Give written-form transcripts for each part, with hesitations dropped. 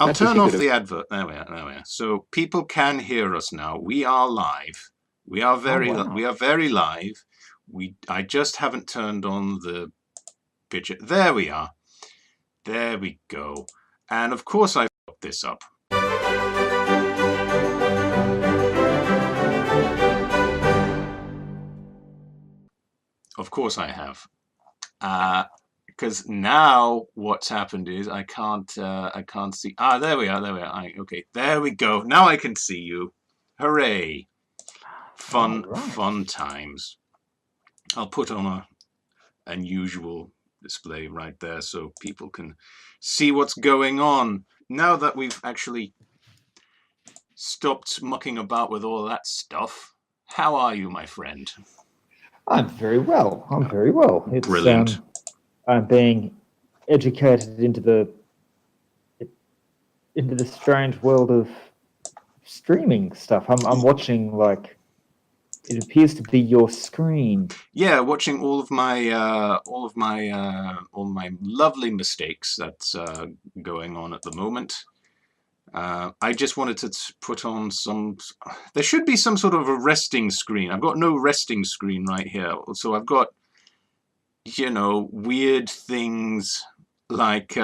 I'll turn off the advert. There we are. So people can hear us now. We are live. We are very live. I just haven't turned on the picture. There we are. There we go. And of course I fucked this up. Of course I have. Because now what's happened is I can't see. There we are. Okay, there we go. Now I can see you. Hooray! Fun times. I'll put on a unusual display right there so people can see what's going on. Now that we've actually stopped mucking about with all that stuff, how are you, my friend? I'm very well. It's brilliant. I'm being educated into the strange world of streaming stuff. I'm watching, like, it appears to be your screen. Yeah, watching all my lovely mistakes that's going on at the moment. I just wanted to put on some. There should be some sort of a resting screen. I've got no resting screen right here, so I've got, you know, weird things like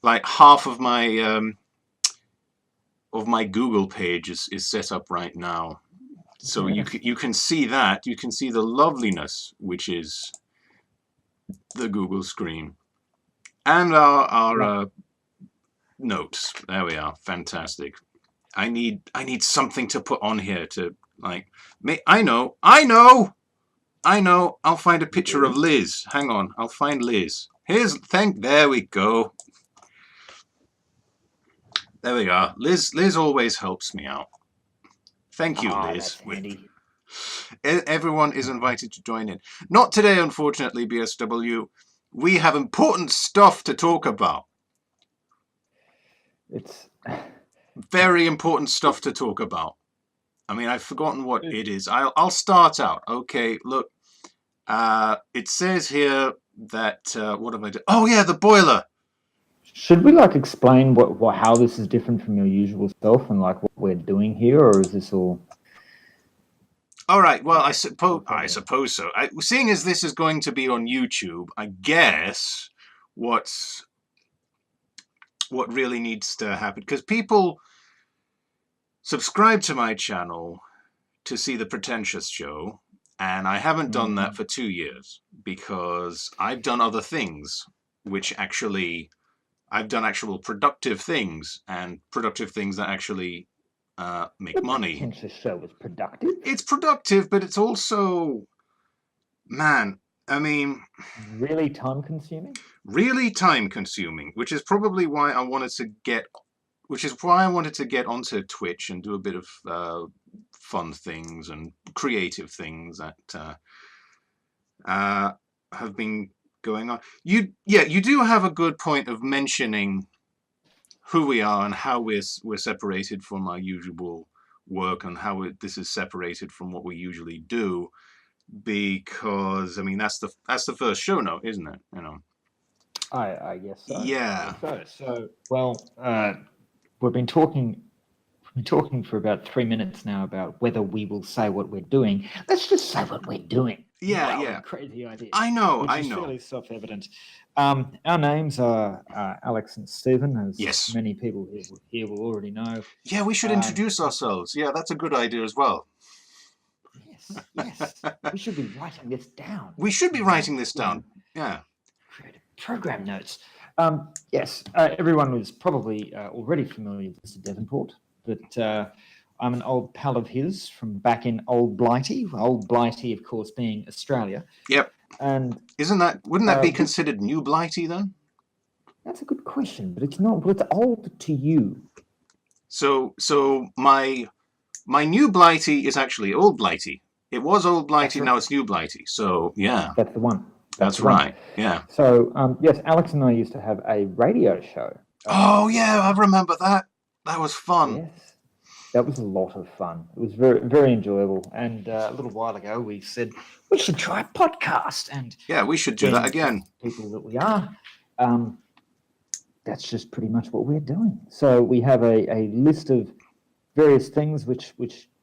like half of my Google page is set up right now, so you can see that. You can see the loveliness which is the Google screen, and our notes. There we are. Fantastic. I need something to put on here to, like, I know. I'll find a picture of Liz. Hang on, I'll find Liz. There we go. There we are. Liz always helps me out. Thank you, Liz. Everyone is invited to join in. Not today, unfortunately, BSW. We have important stuff to talk about. It's very important stuff to talk about. I mean, I've forgotten what it is. I'll start out. Okay, look. It says here that what have I done? Oh yeah, the boiler. Should we, like, explain how this is different from your usual self and, like, what we're doing here, or is this all? All right. Well, I suppose so. Seeing as this is going to be on YouTube, I guess what really needs to happen, because people subscribe to my channel to see the Pretentious Show, and I haven't done that for 2 years because I've done other things, which actually I've done actual productive things, and productive things that actually make money. The Pretentious Show is productive. It's productive, but it's also, man, I mean, really time consuming. Really time consuming, which is probably why I wanted to get. Which is why I wanted to get onto Twitch and do a bit of fun things and creative things that have been going on. You do have a good point of mentioning who we are and how we're separated from our usual work, and how this is separated from what we usually do, because I mean that's the first show note, isn't it? You know. I guess so. Yeah. So well. We've been talking for about 3 minutes now about whether we will say what we're doing. Let's just say what we're doing. Yeah. Crazy idea. I know. Which is fairly self-evident. Our names are Alex and Stephen, as many people here will already know. Yeah, we should introduce ourselves. Yeah, that's a good idea as well. Yes. We should be writing this down. Yeah. Creative program notes. Yes, everyone was probably already familiar with Mr. Devonport, but I'm an old pal of his from back in Old Blighty. Old Blighty, of course, being Australia. Yep. And wouldn't that be considered New Blighty then? That's a good question, but it's not. Well, it's old to you. So my New Blighty is actually Old Blighty. It was Old Blighty, now it's New Blighty. So yeah. That's the one. That's right. Yeah. So, yes, Alex and I used to have a radio show. Oh, yeah, I remember that. That was fun. Yes, that was a lot of fun. It was very, very enjoyable. And a little while ago, we said we should try a podcast. And yeah, we should do that again. People that we are, that's just pretty much what we're doing. So we have a list of various things which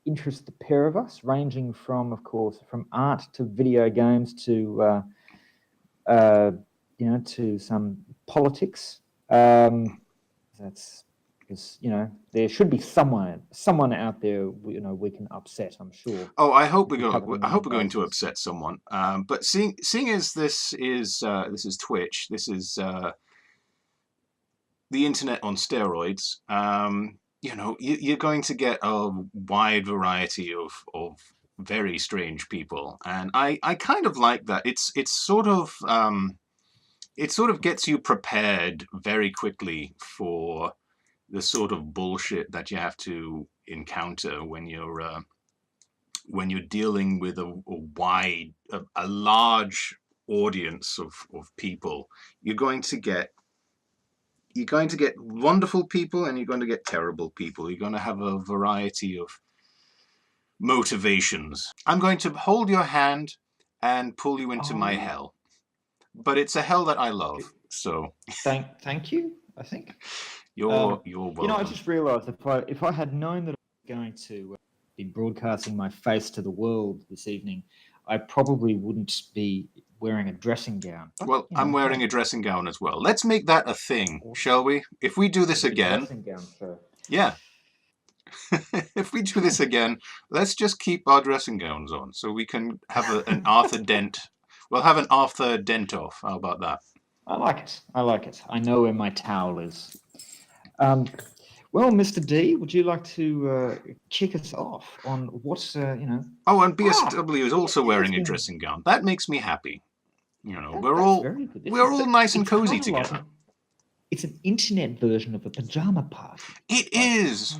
interest the pair of us, ranging from, of course, from art to video games to to some politics. That's because there should be someone out there we can upset. I'm sure. Oh, I hope we're going to upset someone. But seeing as this is Twitch, this is the internet on steroids. You're going to get a wide variety of very strange people, and I kind of like that. It's sort of it sort of gets you prepared very quickly for the sort of bullshit that you have to encounter when you're dealing with a large audience of people. You're going to get wonderful people, and you're going to get terrible people. You're going to have a variety of motivations. I'm going to hold your hand and pull you into my hell, but it's a hell that I love. So thank you. I think you're welcome. I just realised if I had known that I was going to be broadcasting my face to the world this evening, I probably wouldn't be wearing a dressing gown. But, well, I'm wearing a dressing gown as well. Let's make that a thing, shall we? If we do this again, dressing gown for... yeah. If we do this again, let's just keep our dressing gowns on so we can have an Arthur Dent. We'll have an Arthur Dent off. How about that? I like it. I know where my towel is. Well, Mr. D, would you like to kick us off on what's Oh, and BSW is also wearing a dressing gown. That makes me happy. We're all nice and cozy together. It's an internet version of a pajama party. It is.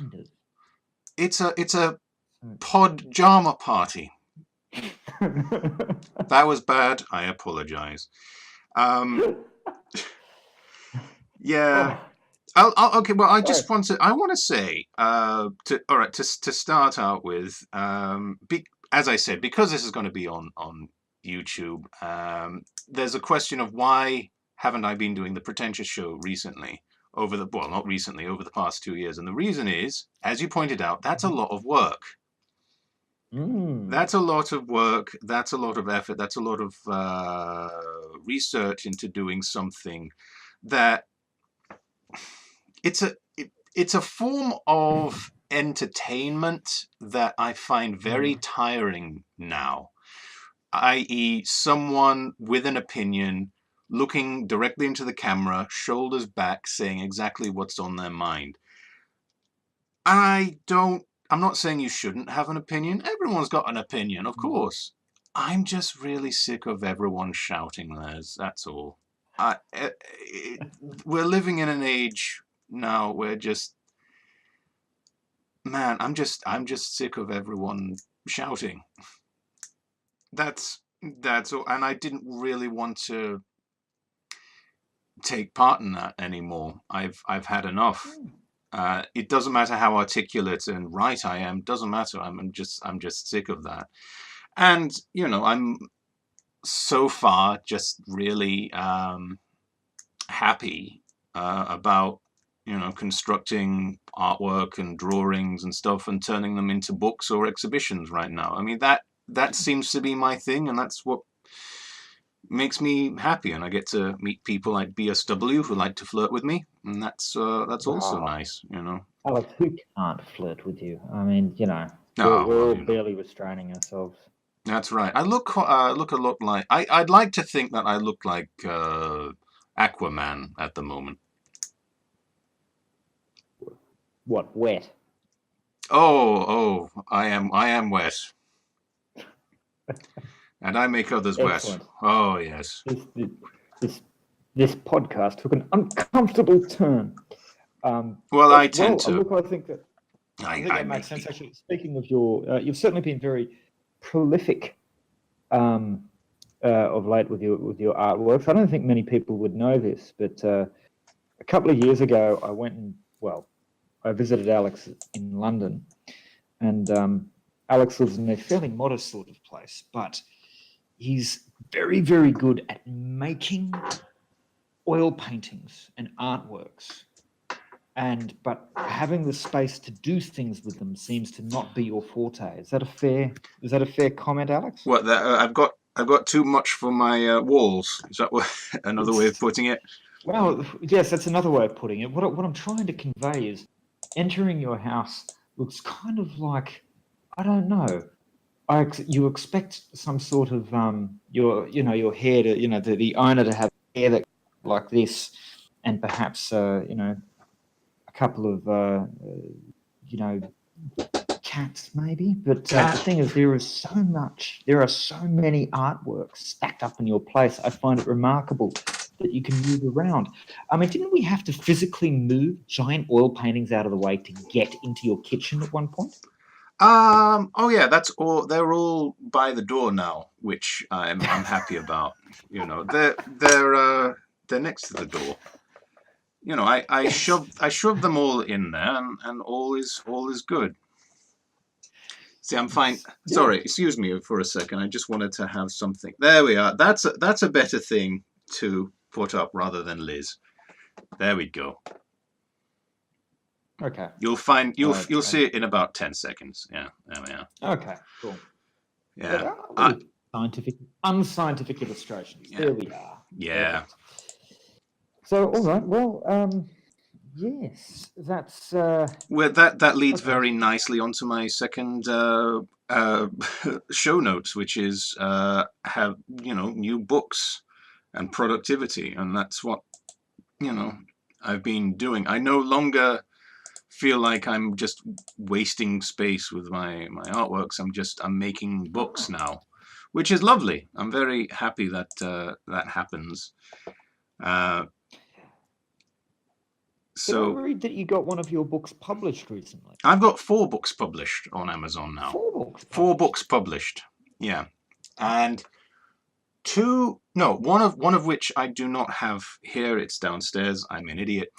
It's a pod-jama party. That was bad. I apologize. Yeah. Okay. Well, I just want to say to start out with, as I said, because this is going to be on YouTube, there's a question of why haven't I been doing the Pretentious Show recently? Over the past 2 years. And the reason is, as you pointed out, that's a lot of work. That's a lot of work. That's a lot of effort. That's a lot of research into doing something that it's a form of entertainment that I find very tiring now, i.e. someone with an opinion looking directly into the camera, shoulders back, saying exactly what's on their mind. I'm not saying you shouldn't have an opinion. Everyone's got an opinion, of course. I'm just really sick of everyone shouting theirs, that's all. We're living in an age now where I'm just sick of everyone shouting. That's all. And I didn't really want to take part in that anymore. I've had enough. It doesn't matter how articulate and right I am. Doesn't matter. I'm just sick of that. And I'm so far just really happy about constructing artwork and drawings and stuff and turning them into books or exhibitions right now. I mean that seems to be my thing, and that's what makes me happy, and I get to meet people like BSW who like to flirt with me, and that's also nice, Alex, who can't flirt with you? I mean, we're all barely restraining ourselves. That's right. I look a lot like I'd like to think that I look like Aquaman at the moment. What, wet? Oh, I am wet. And I make others Excellent. wet. Oh, yes. This podcast took an uncomfortable turn. Well, I tend to. Look, I think that makes sense. Actually, speaking of you've certainly been very prolific of late with your artworks. I don't think many people would know this, but a couple of years ago, I visited Alex in London, and Alex lives in a fairly modest sort of place, but he's very, very good at making oil paintings and artworks, but having the space to do things with them seems to not be your forte. Is that a fair comment, Alex? What that I've got too much for my walls. Is that another way of putting it? Well, yes, that's another way of putting it. What I'm trying to convey is entering your house looks kind of like, I don't know. You expect some sort of your hair to, the owner to have hair that like this, and perhaps a couple of cats maybe. But the thing is, there are so many artworks stacked up in your place. I find it remarkable that you can move around. I mean, didn't we have to physically move giant oil paintings out of the way to get into your kitchen at one point? Oh yeah, that's all. They're all by the door now, which I'm happy about. They're next to the door. I shoved them all in there, and all is good. See, I'm fine. Sorry, excuse me for a second. I just wanted to have something. There we are. That's a better thing to put up rather than Liz. There we go. Okay. You'll see it in about 10 seconds. Yeah, there we are. Okay, cool. Yeah. Unscientific illustrations. Yeah. There we are. Yeah. Perfect. So, all right. Well, yes, that's. Well, that leads very nicely onto my second show notes, which is have new books and productivity, and that's what I've been doing. I no longer feel like I'm just wasting space with my artworks. I'm making books now, which is lovely. I'm very happy that that happens. So did I read that you got one of your books published recently? I've got 4 books published on Amazon now. 4 books. 4 books published. Yeah, and one of which I do not have here. It's downstairs. I'm an idiot.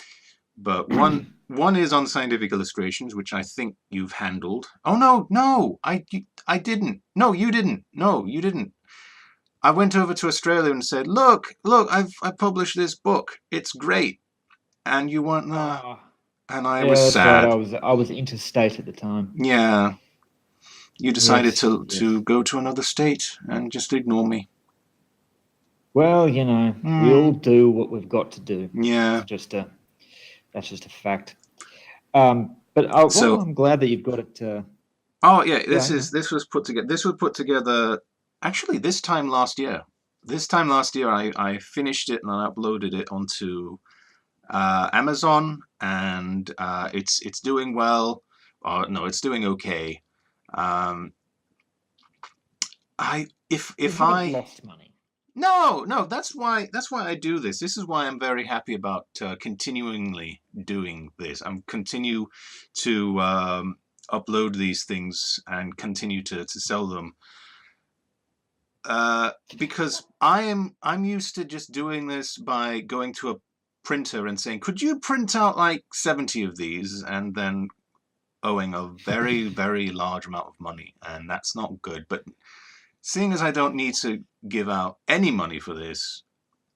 But one is on scientific illustrations, which I think you've handled. Oh no, I didn't. No, you didn't. No, you didn't. I went over to Australia and said, look, I published this book. It's great. And you weren't there. And I was sad. Right. I was interstate at the time. Yeah. You decided to go to another state and just ignore me. Well, we all do what we've got to do. Yeah. That's just a fact. But I'm glad that you've got it. Oh yeah, this was put together. This was put together actually this time last year. I finished it and I uploaded it onto Amazon, and it's doing well. No, it's doing okay. If I lost money. No, that's why I do this. This is why I'm very happy about continually doing this. I'm continue to upload these things and continue to sell them. Because I'm used to just doing this by going to a printer and saying, could you print out like 70 of these, and then owing a very, very large amount of money, and that's not good. But seeing as I don't need to give out any money for this,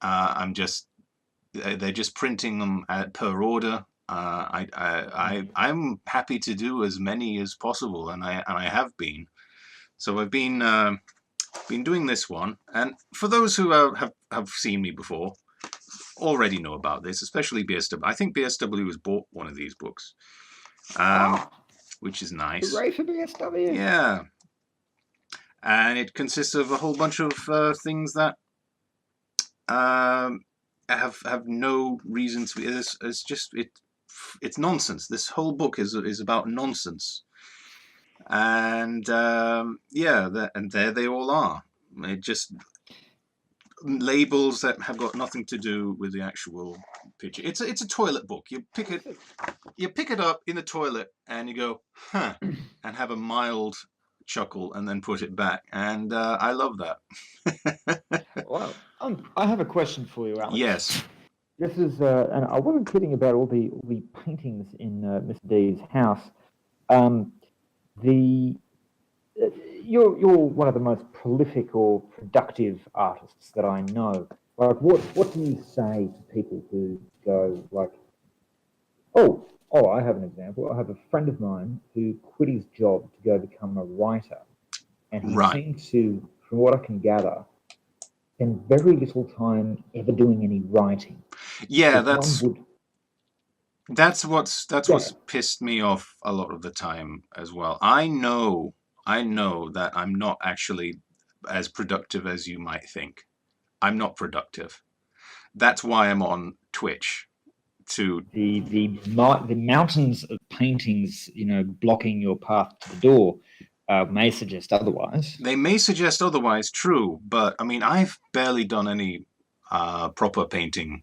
they're just printing them per order. I'm happy to do as many as possible, and I have been. So I've been doing this one, and for those who have seen me before, already know about this, especially BSW. I think BSW has bought one of these books, which is nice. Hooray for BSW! Yeah. And it consists of a whole bunch of things that have no reason to be. It's nonsense. This whole book is about nonsense, and and there they all are. It just labels that have got nothing to do with the actual picture. It's a toilet book. You pick it up in the toilet and you go, huh, and have a mild chuckle and then put it back, and I love that. Well, I have a question for you, Alex. Yes. This is, and I wasn't kidding about all the paintings in Mr. D's house. You're one of the most prolific or productive artists that I know. Like, what do you say to people who go like, oh, I have an example. I have a friend of mine who quit his job to go become a writer, and he Right. seemed to, from what I can gather, spend very little time ever doing any writing. Yeah, If one would, that's yeah, what's pissed me off a lot of the time as well. I know that I'm not actually as productive as you might think. I'm not productive. That's why I'm on Twitch to the mountains of paintings, blocking your path to the door, may suggest otherwise. they may suggest otherwise, true, but I mean I've barely done any proper painting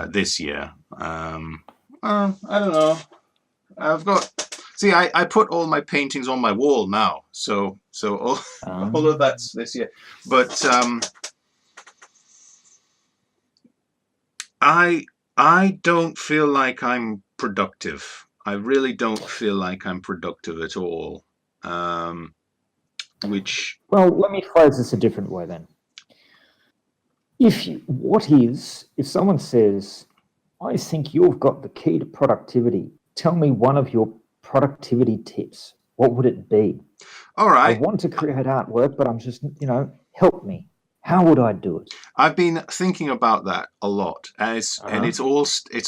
this year. I don't know. I've got see I put all my paintings on my wall now, so all of that's this year. But I don't feel like I'm productive. I really don't feel like I'm productive at all. Which Well, let me phrase this a different way then. If someone says, I think you've got the key to productivity, tell me one of your productivity tips, what would it be? all I right. want to create artwork, but I'm just, help me. How would I do it? I've been thinking about that a lot, and Uh-huh. it's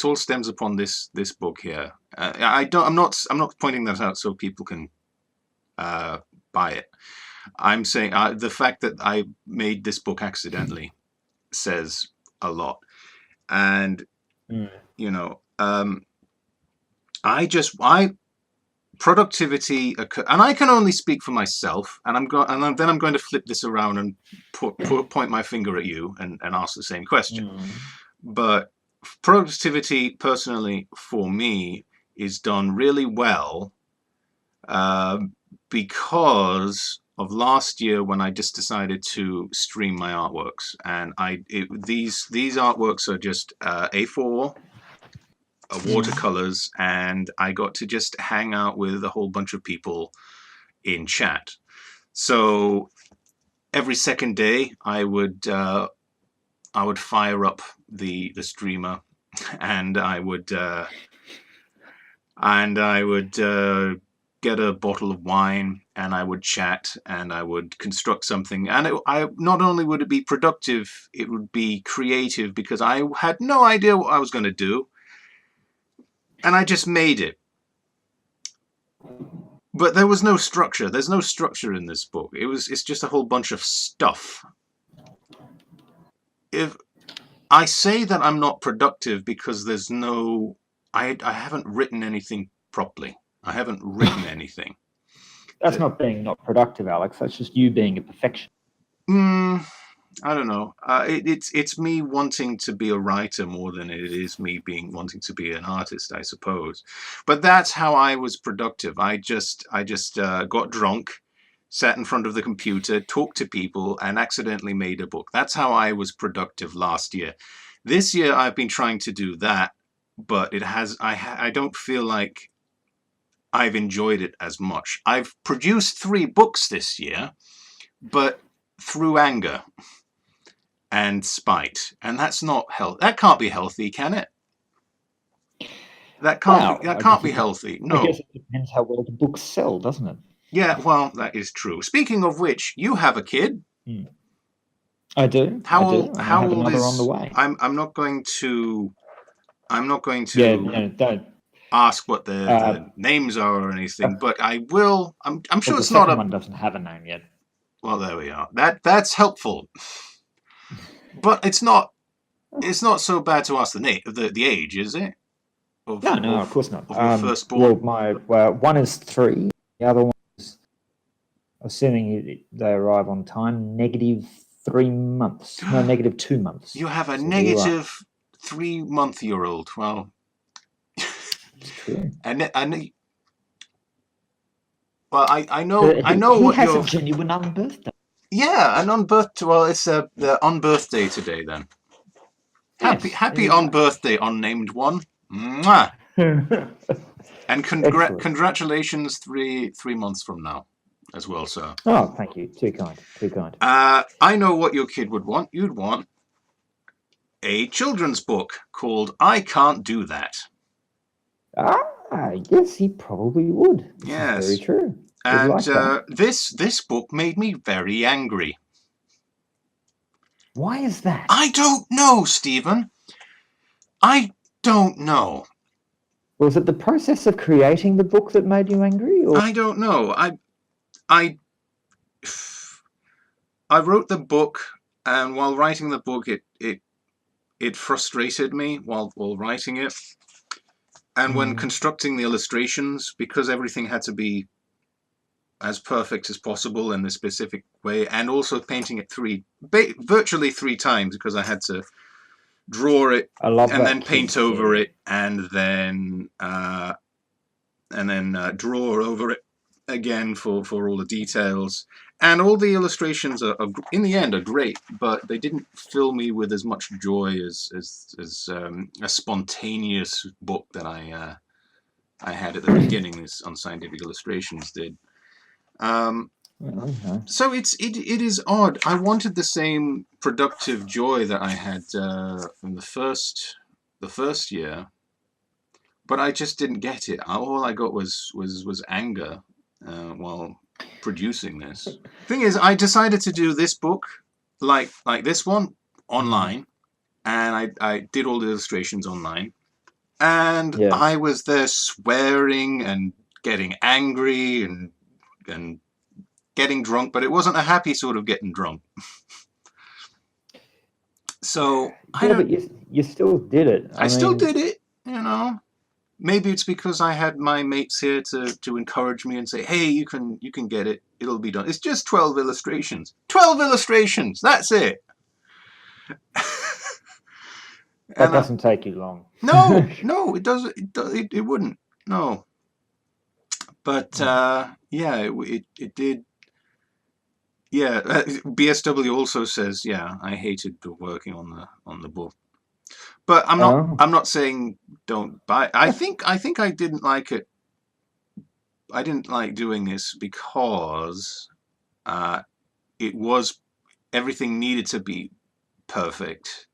all stems upon this book here. I'm not pointing that out so people can buy it. I'm saying the fact that I made this book accidentally says a lot, and Mm. you know, I productivity, and I can only speak for myself, and then I'm going to flip this around and point my finger at you and ask the same question. But productivity, personally, for me, is done really well because of last year when I just decided to stream my artworks, and these artworks are just A4 watercolors, and I got to just hang out with a whole bunch of people in chat. So every second day, I would fire up the streamer, and I would get a bottle of wine, and I would chat, and I would construct something, and I not only would it be productive, it would be creative because I had no idea what I was going to do, and I just made it. But there was no structure. There's no structure in this book. It's just a whole bunch of stuff. If I say that I'm not productive because there's no, I haven't written anything properly. I haven't written anything. That's not being not productive, Alex. That's just you being a perfectionist. I don't know. It's me wanting to be a writer more than it is me wanting to be an artist, I suppose. But that's how I was productive. I just got drunk, sat in front of the computer, talked to people, and accidentally made a book. That's how I was productive last year. This year, I've been trying to do that, but I don't feel like I've enjoyed it as much. I've produced 3 books this year, but through anger and spite, and that's not health. That can't be healthy, can it? That can't be healthy. I guess No. it depends how well the books sell, doesn't it? Yeah, well, that is true. Speaking of which, you have a kid. I do. How I do. old? And I How have old another is? on the way. I'm not going to. I'm not going Yeah, to no, don't. ask what the Uh, names are or anything, but I will. I'm sure well, the it's not second a. one doesn't have a name yet. Well, there we are. That's helpful, but it's not. It's not so bad to ask the name, the age, is it? No, of course not. Of your Well, firstborn. my one is 3. The other one is, assuming they arrive on time, -3 months. No, -2 months. You have a So you're right. negative 3-month-year-old. Well, It's true. and well, I know He what has a you're. genuine unbirthday. Yeah, and on birth. Well, it's on birthday today then. Yes, there Happy you on go. birthday, unnamed one. Mwah! And Excellent. congratulations 3 months from now, as well, sir. Oh, thank you. Too kind. Too kind. I know what your kid would want. You'd want a children's book called I Can't Do That. Yes, he probably would. This is very Yes. true. Would And like that. this book made me very angry. Why is that? I don't know, Stephen. I don't know. Was it the process of creating the book that made you angry? Or I don't know. I wrote the book, and while writing the book, it frustrated me while writing it. And when constructing the illustrations, because everything had to be as perfect as possible in the specific way, and also painting it virtually three times, because I had to draw it I love and that then paint kid, over yeah. it, and then draw over it again for all the details. And all the illustrations are in the end are great, but they didn't fill me with as much joy as a spontaneous book that I had at the beginning. This Unscientific Illustrations did. So it is odd. I wanted the same productive joy that I had from the first year, but I just didn't get it. All I got was anger while producing this. Thing is, I decided to do this book like this one online, and I did all the illustrations online, and Yeah. I was there swearing and getting angry and getting drunk, but it wasn't a happy sort of getting drunk. So but you still did it. I still did it, you know. Maybe it's because I had my mates here to encourage me and say, "Hey, you can get it. It'll be done. It's just 12 illustrations. 12 illustrations. That's it." That doesn't take you long. No, it doesn't. It wouldn't. No. But yeah, it did. Yeah, BSW also says, yeah, I hated working on the book. But I'm not saying don't buy. I think I didn't like it. I didn't like doing this because it was everything needed to be perfect.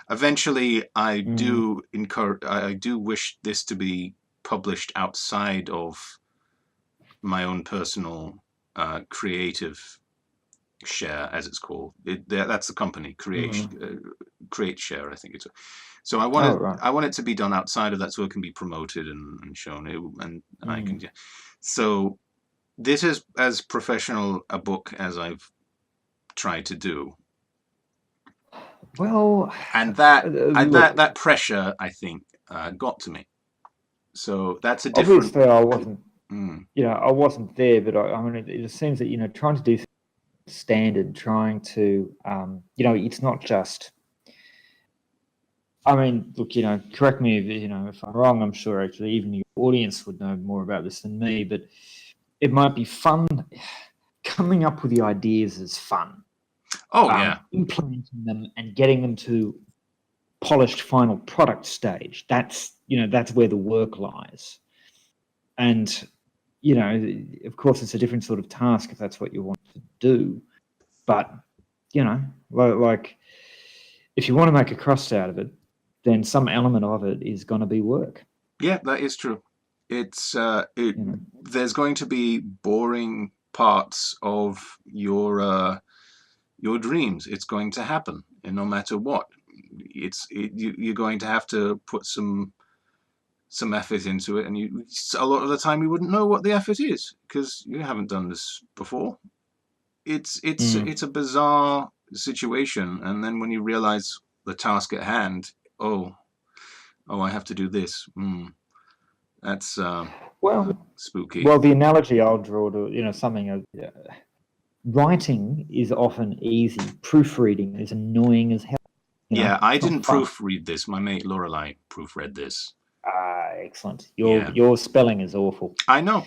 Eventually, I do wish this to be published outside of my own personal creative share, as it's called. That's the company, Create Share, I think it's. So I want it to be done outside of that, so it can be promoted and shown. I can. So this is as professional a book as I've tried to do. Well, and that pressure, I think, got to me. So that's a different. Obviously, I wasn't. I wasn't there, but I mean, it seems that trying to do standard, trying to, it's not just. I mean, look, correct me if I'm wrong. I'm sure actually even your audience would know more about this than me, but it might be fun. Coming up with the ideas is fun. Oh yeah. Implementing them and getting them to polished final product stage. That's where the work lies. And of course, it's a different sort of task if that's what you want to do. But like if you want to make a crust out of it, then some element of it is going to be work. Yeah, that is true. It's there's going to be boring parts of your dreams. It's going to happen, and no matter what, you're going to have to put some effort into it, and a lot of the time you wouldn't know what the effort is because you haven't done this before. It's a bizarre situation, and then when you realize the task at hand, oh, I have to do this. That's spooky. Well, the analogy I'll draw to something. Writing is often easy. Proofreading is annoying as hell. Yeah, I didn't proofread this. My mate Lorelei proofread this. Excellent. Your spelling is awful. I know.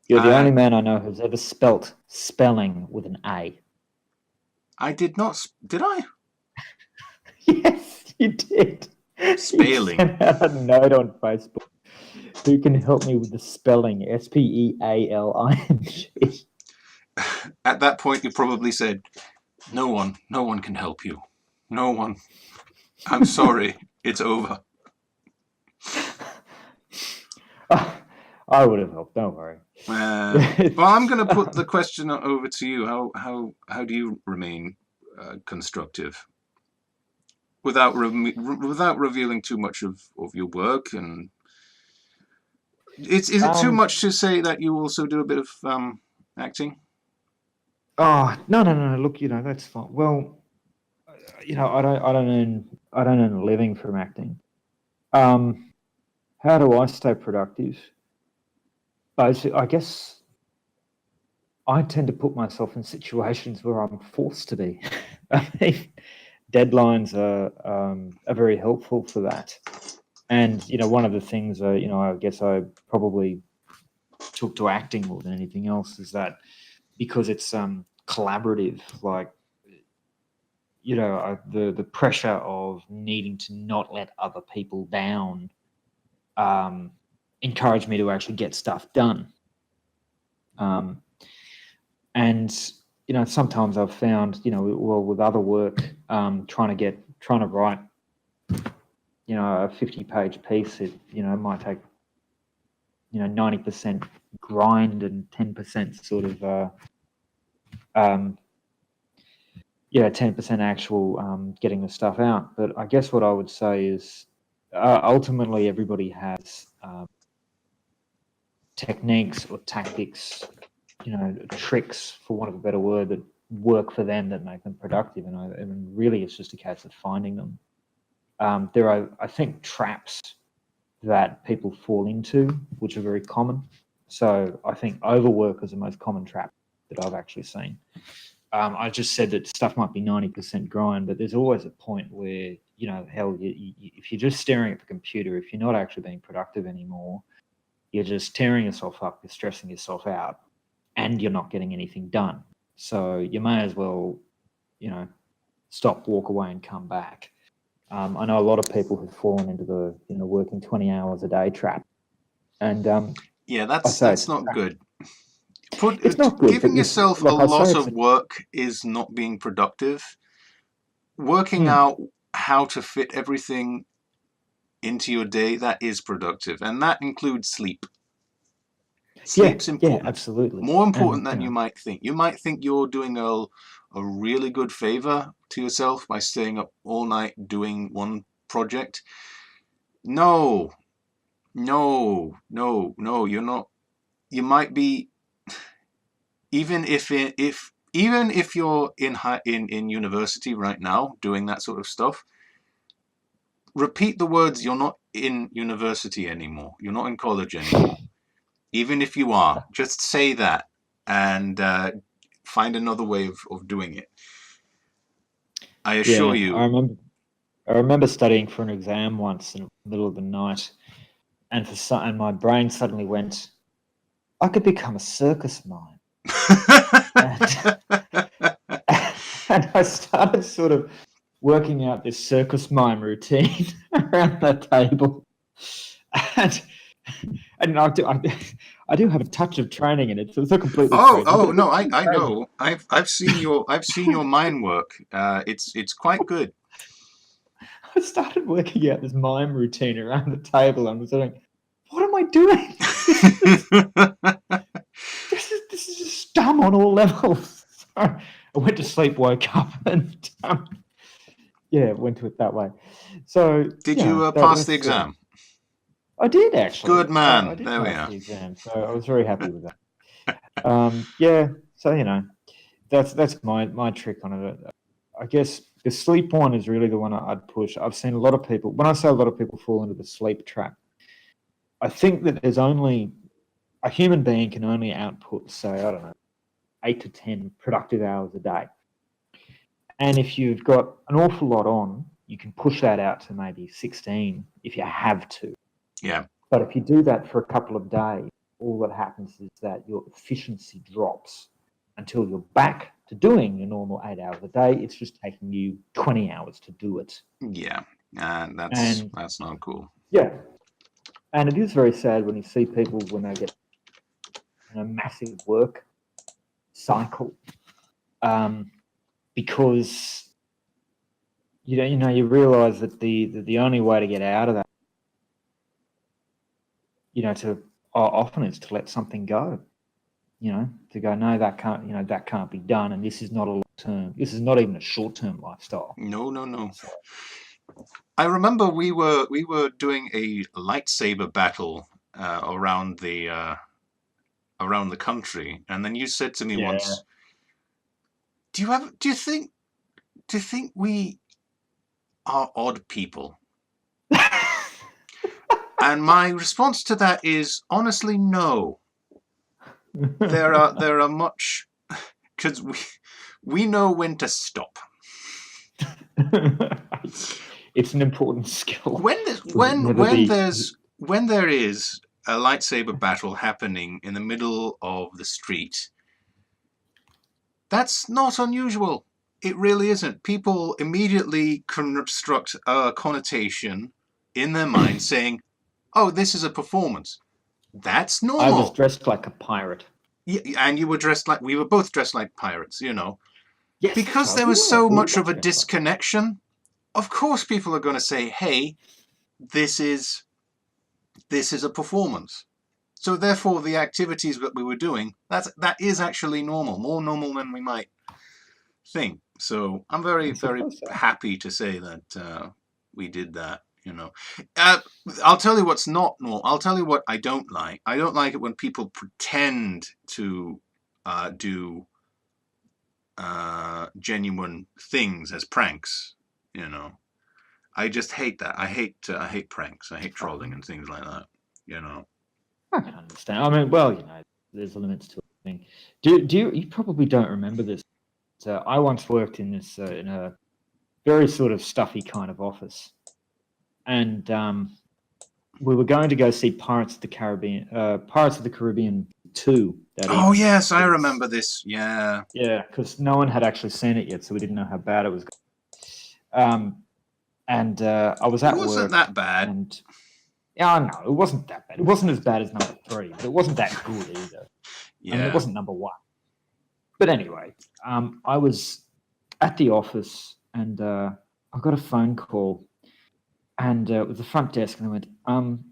You're the only man I know who's ever spelt spelling with an A. I did not. Did I? Yes, you did. Spelling. You sent out a note on Facebook. Who can help me with the spelling? SPEALING. At that point, you probably said, "No one can help you. No one. I'm sorry. It's over. I would have helped. Don't worry. Well, I'm going to put the question over to you. How do you remain constructive without revealing too much of your work? And is it too much to say that you also do a bit of acting? Oh, no. Look, that's fine. Well, I don't earn a living from acting. How do I stay productive? Basically, I guess I tend to put myself in situations where I'm forced to be. I mean, deadlines are very helpful for that. And one of the things I guess I probably took to acting more than anything else is that because it's collaborative, like the pressure of needing to not let other people down encouraged me to actually get stuff done. And sometimes I've found with other work, trying to write a 50-page piece, it might take 90% grind and 10% sort of 10% actual getting the stuff out. But I guess what I would say is ultimately everybody has techniques or tactics, tricks, for want of a better word, that work for them, that make them productive. And really it's just a case of finding them. There are, I think, traps that people fall into, which are very common. So I think overwork is the most common trap that I've actually seen. I just said that stuff might be 90% grind, but there's always a point where, hell, if you're just staring at the computer, if you're not actually being productive anymore, you're just tearing yourself up, you're stressing yourself out, and you're not getting anything done. So you may as well, stop, walk away, and come back. I know a lot of people who've fallen into the, working 20 hours a day trap. And yeah, that's not good. It's not good. Giving yourself a lot of work is not being productive. Working out how to fit everything into your day, that is productive, and that includes sleep. Sleep's important. Yeah, absolutely. More important than you might think. You might think you're doing a really good favor to yourself by staying up all night doing one project. No, you're not. You might be, even if you're in university right now doing that sort of stuff. Repeat the words, you're not in university anymore. You're not in college anymore. Even if you are, just say that and find another way of doing it. I assure you. I remember studying for an exam once in the middle of the night, and my brain suddenly went, I could become a circus mime. And I started sort of working out this circus mime routine around the table. And I do have a touch of training in it, so it's not completely crazy. Oh no, I know. I've seen your mind work. It's quite good. I started working out this mime routine around the table, and I was thinking, what am I doing? This is just dumb on all levels. So I went to sleep, woke up, and went to it that way. So did you pass the exam? I did, actually. Good man. I did there we pass are. the exam, so I was very happy with that. So that's my trick on it. I guess the sleep one is really the one I'd push. I've seen a lot of people. When I say a lot of people fall into the sleep trap, I think that there's only a human being can only output, say, I don't know, 8 to 10 productive hours a day. And if you've got an awful lot on, you can push that out to maybe 16 if you have to. Yeah. But if you do that for a couple of days, all that happens is that your efficiency drops until you're back to doing your normal 8 hours a day. It's just taking you 20 hours to do it. Yeah. That's not cool. Yeah. And it is very sad when you see people when they get a massive work cycle, because you realise that the only way to get out of that, to often is to let something go. To go, no, that can't be done, and this is not a long term. This is not even a short term lifestyle. No. So, I remember we were doing a lightsaber battle around the country, and then you said to me yeah. once, "Do you think we are odd people?" And my response to that is honestly no. There are much, because we know when to stop. It's an important skill. When there is a lightsaber battle happening in the middle of the street, that's not unusual. It really isn't. People immediately construct a connotation in their mind saying, "Oh, this is a performance." That's normal. I was dressed like a pirate. Yeah, and you were dressed like, we were both dressed like pirates, Yes, because there was so much of a disconnection. Of course, people are going to say, "Hey, this is a performance." So therefore, the activities that we were doing, that is actually normal, more normal than we might think. So I'm very, very happy to say that we did that. I'll tell you what's not normal. I'll tell you what I don't like. I don't like it when people pretend to do genuine things as pranks. I just hate that. I hate pranks. I hate trolling and things like that. I can understand. I mean, well, there's limits to everything. You probably don't remember this? I once worked in this in a very sort of stuffy kind of office, and we were going to go see Pirates of the Caribbean 2. Oh yes, I remember this. Yeah, because no one had actually seen it yet, so we didn't know how bad it was. And I was at work. It wasn't that bad. And yeah, no, it wasn't that bad. It wasn't as bad as number 3, but it wasn't that good either. Yeah. I mean, it wasn't number 1. But anyway, I was at the office and I got a phone call, and it was the front desk, and I went,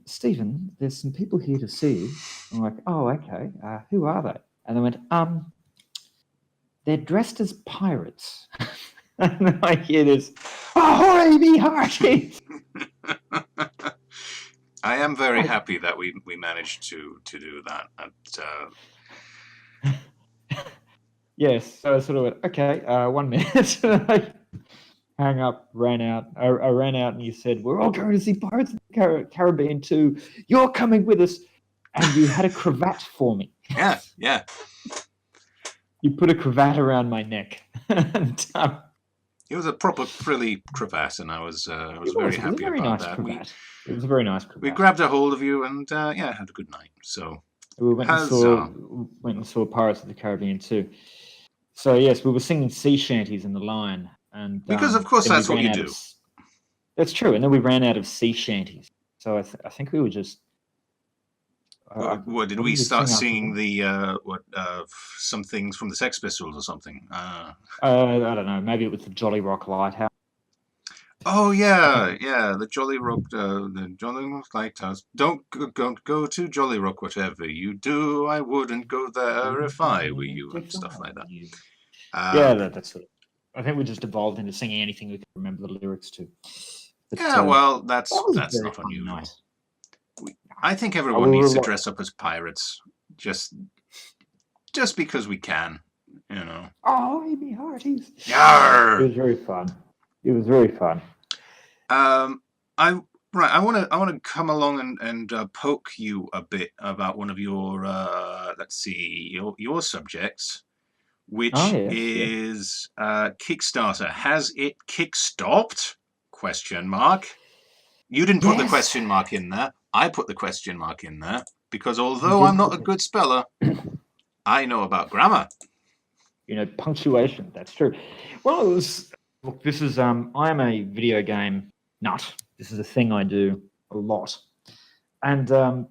"Stephen, there's some people here to see you." I'm like, "Oh, okay. Who are they?" And they went, "They're dressed as pirates." And then I hear this, "Ahoy, me hearties!" I am very happy that we managed to do that. Yes, so I sort of went, "Okay, 1 minute." I hang up, ran out. I ran out, and you said, "We're all going to see Pirates of the Caribbean 2. You're coming with us." And you had a cravat for me. Yeah. You put a cravat around my neck. And, it was a proper frilly cravat, and I was very happy about that. It was a very nice cravat. We grabbed a hold of you, and had a good night. So we went and saw Pirates of the Caribbean 2. So yes, we were singing sea shanties in the line, and because of course that's what you do. That's true, and then we ran out of sea shanties. So I think we were just. What did we start singing? Some things from the Sex Pistols or something? I don't know. Maybe it was the Jolly Rock Lighthouse. Oh yeah, the Jolly Rock, Lighthouse. Don't go to Jolly Rock, whatever you do. I wouldn't go there if I were you, and stuff like that. That's it. I think we just evolved into singing anything we could remember the lyrics to. But, well, that's not unusual. Night. I think everyone needs to dress up as pirates, just because we can, Oh, me hearties! Yarr! It was very fun. It was very fun. I want to come along and poke you a bit about one of your your subjects, which is Kickstarter. Has it kick-stopped? ? You didn't put the question mark in there. I put the question mark in there because although I'm not a good speller, I know about grammar. Punctuation. That's true. Well, look, this is I'm a video game nut. This is a thing I do a lot, and I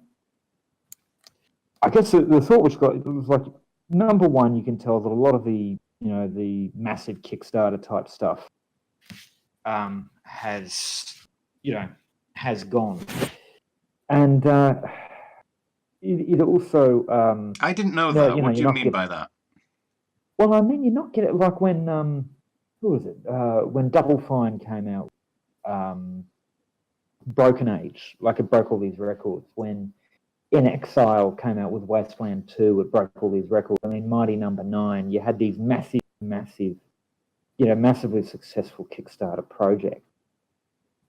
guess the thought which got it was like, number one, you can tell that a lot of the the massive Kickstarter type stuff has gone, and it also I didn't know that. What do you you're not mean getting. by that? Well, I mean, you're not getting like when who was it? When Double Fine came out, Broken Age, like it broke all these records. When In Exile came out with Wasteland 2, it broke all these records. I mean, Mighty Number 9, you had these massively successful Kickstarter projects.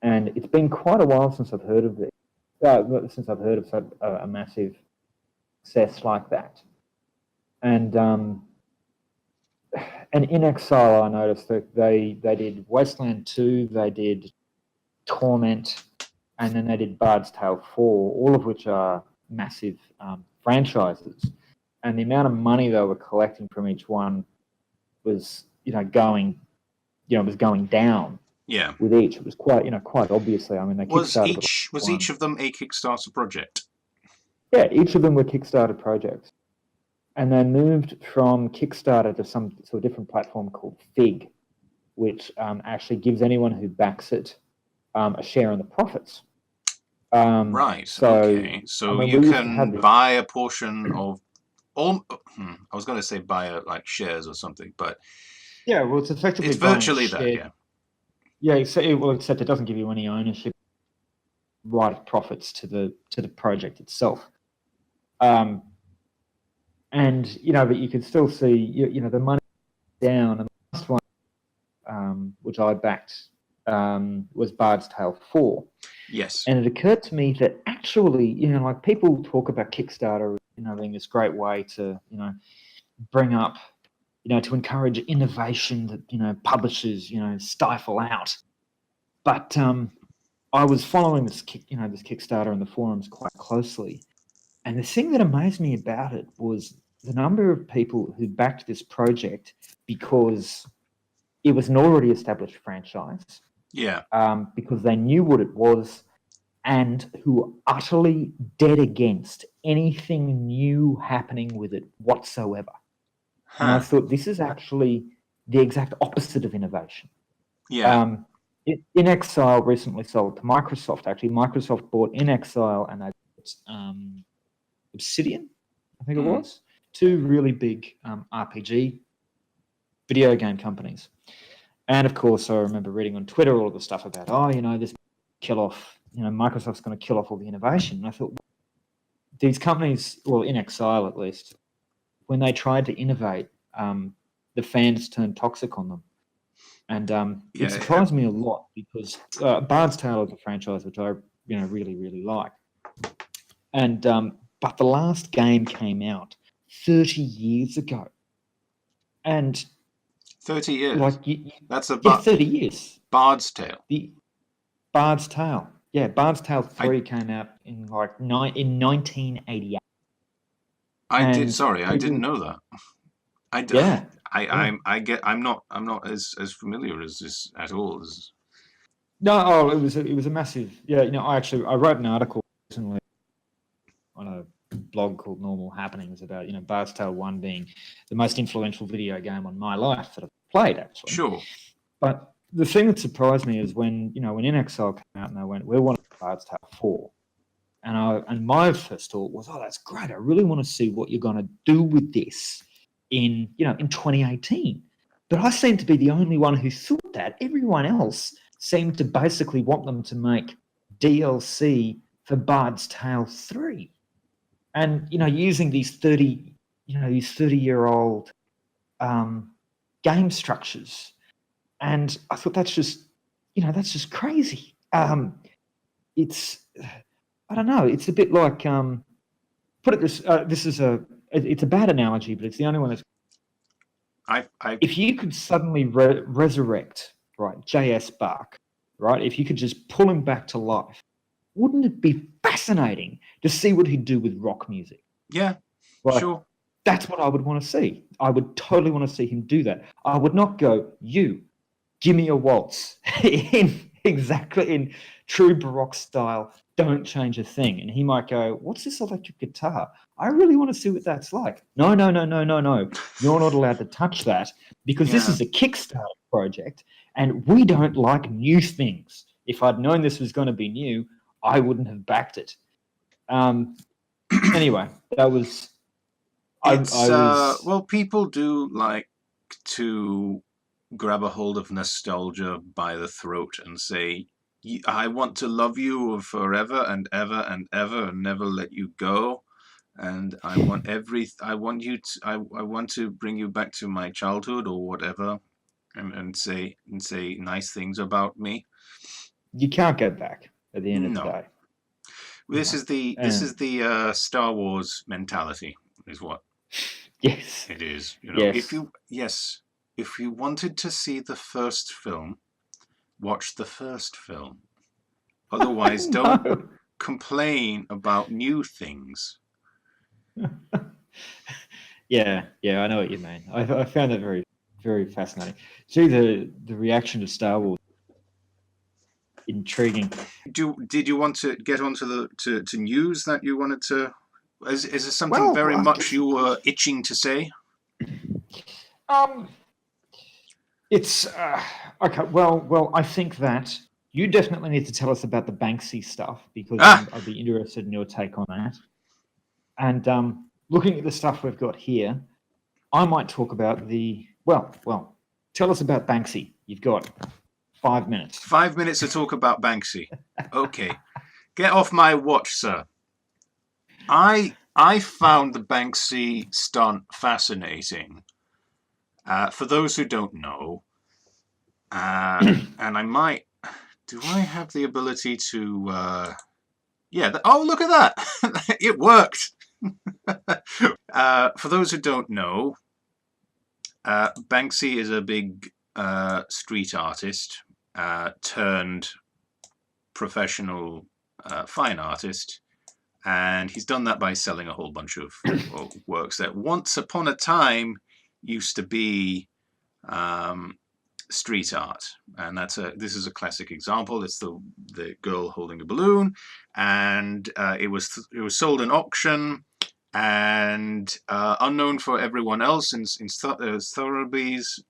And it's been quite a while since I've heard of it. Since I've heard of such a massive success like that. And In Exile, I noticed that they did Wasteland 2, they did Torment, and then they did Bard's Tale 4, all of which are massive franchises. And the amount of money they were collecting from each one was, going down. Yeah. With each, it was quite obviously. I mean, they kickstarted. Was each of them a Kickstarter project? Yeah, each of them were Kickstarter projects, and they moved from Kickstarter to a different platform called Fig, which actually gives anyone who backs it a share in the profits. Right. Okay. So you can buy a portion of all. I was going to say buy like shares or something, but yeah, well, it's effectively virtually that. Yeah. Yeah. Except it doesn't give you any ownership right of profits to the project itself. And but you can still see the money down. And the last one, which I backed, was Bard's Tale 4. Yes. And it occurred to me that actually, like people talk about Kickstarter, being this great way to, bring up, to encourage innovation that, publishers, stifle out. But I was following this Kickstarter and the forums quite closely. And the thing that amazed me about it was the number of people who backed this project because it was an already established franchise. Yeah. Because they knew what it was, and who were utterly dead against anything new happening with it whatsoever. Huh. And I thought this is actually the exact opposite of innovation. Yeah. In Exile recently sold to Microsoft. Actually, Microsoft bought In Exile and they bought Obsidian, I think it was. Two really big RPG video game companies. And of course, I remember reading on Twitter all of the stuff about, this kill off, Microsoft's going to kill off all the innovation. And I thought, these companies, well, In Exile at least, when they tried to innovate, the fans turned toxic on them. And it surprised me a lot because Bard's Tale is a franchise which I, really, really like. And but the last game came out 30 years ago. And 30 years. That's 30 years. Bard's Tale. The Bard's Tale. Yeah, Bard's Tale 3 came out in 1988. I didn't know that. Yeah. I'm not as familiar as this at all. No, it was a massive. Yeah, I wrote an article recently on a blog called Normal Happenings about Bard's Tale 1 being the most influential video game on my life that I've played, actually. Sure. But the thing that surprised me is when In Exile came out and they went, we want Bard's Tale 4. And my first thought was, that's great. I really want to see what you're going to do with this in 2018. But I seemed to be the only one who thought that. Everyone else seemed to basically want them to make DLC for Bard's Tale 3. And, using these 30-year-old game structures. And I thought that's just crazy. It's, I don't know, it's a bit like, it's a bad analogy, but it's the only one that's, if you could suddenly resurrect, right, J.S. Bach, right, if you could just pull him back to life, wouldn't it be fascinating to see what he'd do with rock music? Yeah, sure. That's what I would want to see. I would totally want to see him do that. I would not go, give me a waltz in true Baroque style, don't change a thing. And he might go, what's this electric guitar? I really want to see what that's like. No. You're not allowed to touch that because this is a Kickstarter project And we don't like new things. If I'd known this was going to be new, I wouldn't have backed it. Anyway, that was. I was. Well, people do like to grab a hold of nostalgia by the throat and say, I want to love you forever and ever and ever and never let you go. And I want I want to bring you back to my childhood or whatever, and say nice things about me. You can't go back at the end of the No, day. this is the Star Wars mentality, is what Yes. it is. Yes. If you wanted to see the first film, watch the first film. Otherwise, don't No. complain about new things. Yeah, I know what you mean. I found that very, very fascinating. See the reaction to Star Wars, intriguing. Did you want to get onto to news that you wanted to? Is there something Well, very much you were itching to say? Um, it's okay. Well, I think that you definitely need to tell us about the Banksy stuff because I'd be interested in your take on that. And looking at the stuff we've got here, I might talk about the well. Tell us about Banksy. You've got 5 minutes. 5 minutes to talk about Banksy. Okay, get off my watch, sir. I found the Banksy stunt fascinating. For those who don't know, and I might. Do I have the ability to? Yeah. Oh, look at that! It worked. For those who don't know, Banksy is a big street artist turned professional fine artist, and he's done that by selling a whole bunch of works that once upon a time used to be street art. And this is a classic example. It's the girl holding a balloon, and it was sold in auction, and unknown for everyone else in Sotheby's,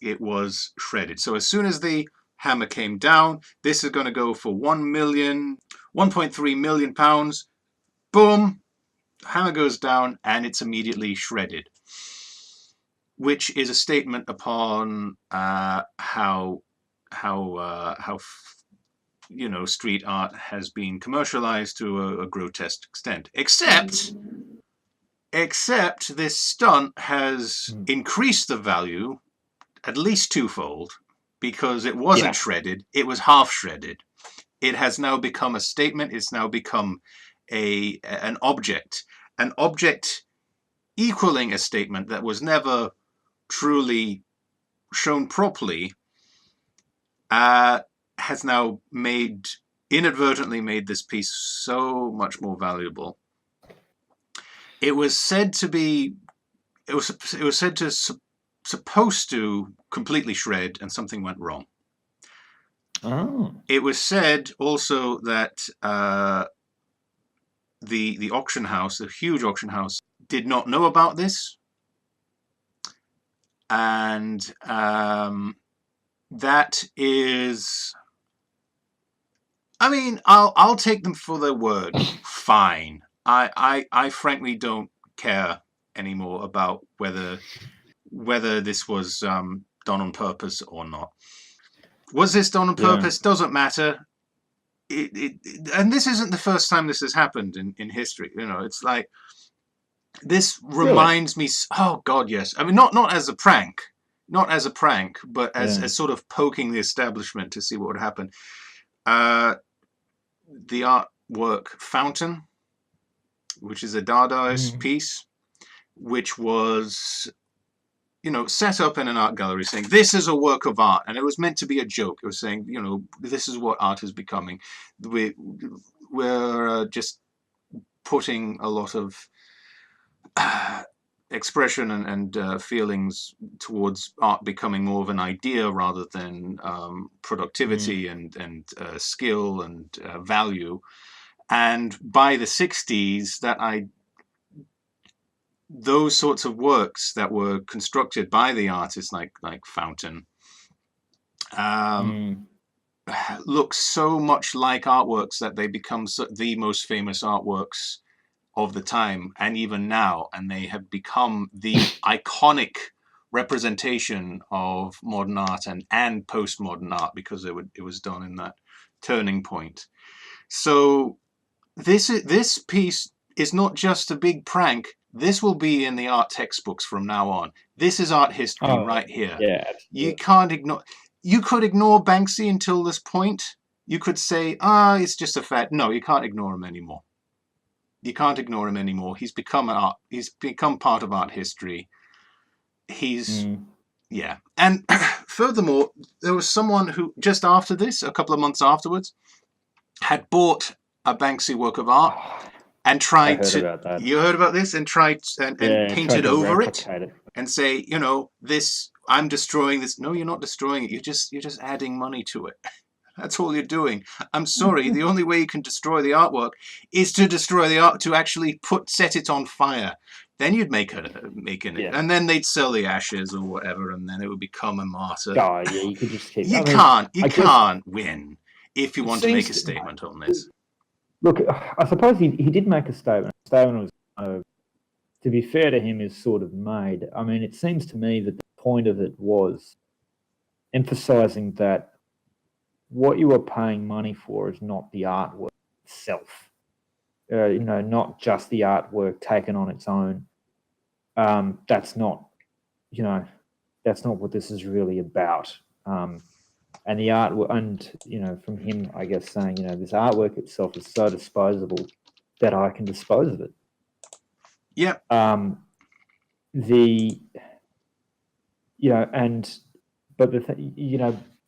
it was shredded. So as soon as the hammer came down, this is going to go for 1.3 million pounds. Boom, hammer goes down, and it's immediately shredded, which is a statement upon how street art has been commercialized to a grotesque extent. Except this stunt has increased the value at least twofold, because it wasn't shredded, it was half shredded. It has now become a statement. It's now become an object equaling a statement that was never truly shown properly, has now inadvertently made this piece so much more valuable. It was said to be, supposed to completely shred, and something went wrong. Oh. It was said also that the auction house, the huge auction house, did not know about this, and that is, I mean, I'll take them for their word. Fine. I frankly don't care anymore about whether this was done on purpose or not. Was this done on purpose? Doesn't matter. And this isn't the first time this has happened in history. It's like, this reminds me. Oh God, yes. I mean, not as a prank, but as sort of poking the establishment to see what would happen. The artwork Fountain, which is a Dadaist piece, which was, set up in an art gallery saying, this is a work of art. And it was meant to be a joke. It was saying, this is what art is becoming. We're just putting a lot of expression and feelings towards art becoming more of an idea rather than productivity and skill and value. And by the 60s, those sorts of works that were constructed by the artists like Fountain Mm. look so much like artworks that they become the most famous artworks of the time and even now, and they have become the iconic representation of modern art and postmodern art because it was done in that turning point. So this piece is not just a big prank. This will be in the art textbooks from now on. This is art history Oh, right here. yeah, You absolutely. can't ignore. You could ignore Banksy until this point. You could say, it's just a fact. No, you can't ignore him anymore. You can't ignore him anymore. He's become art. He's become part of art history. He's Mm. yeah. And furthermore, there was someone who just after this, a couple of months afterwards, had bought a Banksy work of art Oh, and I tried heard to. about that. You heard about this and tried and Yeah, tried painted to over it replicate it. and say, this. I'm destroying this. No, you're not destroying it. You're just adding money to it. That's all you're doing. I'm sorry. The only way you can destroy the artwork is to destroy the art, to actually set it on fire. Then you'd make it, Yeah. and then they'd sell the ashes or whatever, and then it would become a martyr. Oh, yeah, you could just keep. You I mean, can't, you I guess can't win if you it want to make seems a to, statement on this. look, I suppose he did make a statement. The statement was, to be fair to him, is sort of made. I mean, it seems to me that the point of it was emphasizing that what you are paying money for is not the artwork itself. Not just the artwork taken on its own. That's not, that's not what this is really about. And the art, and from him, I guess, saying, this artwork itself is so disposable that I can dispose of it. Yeah. But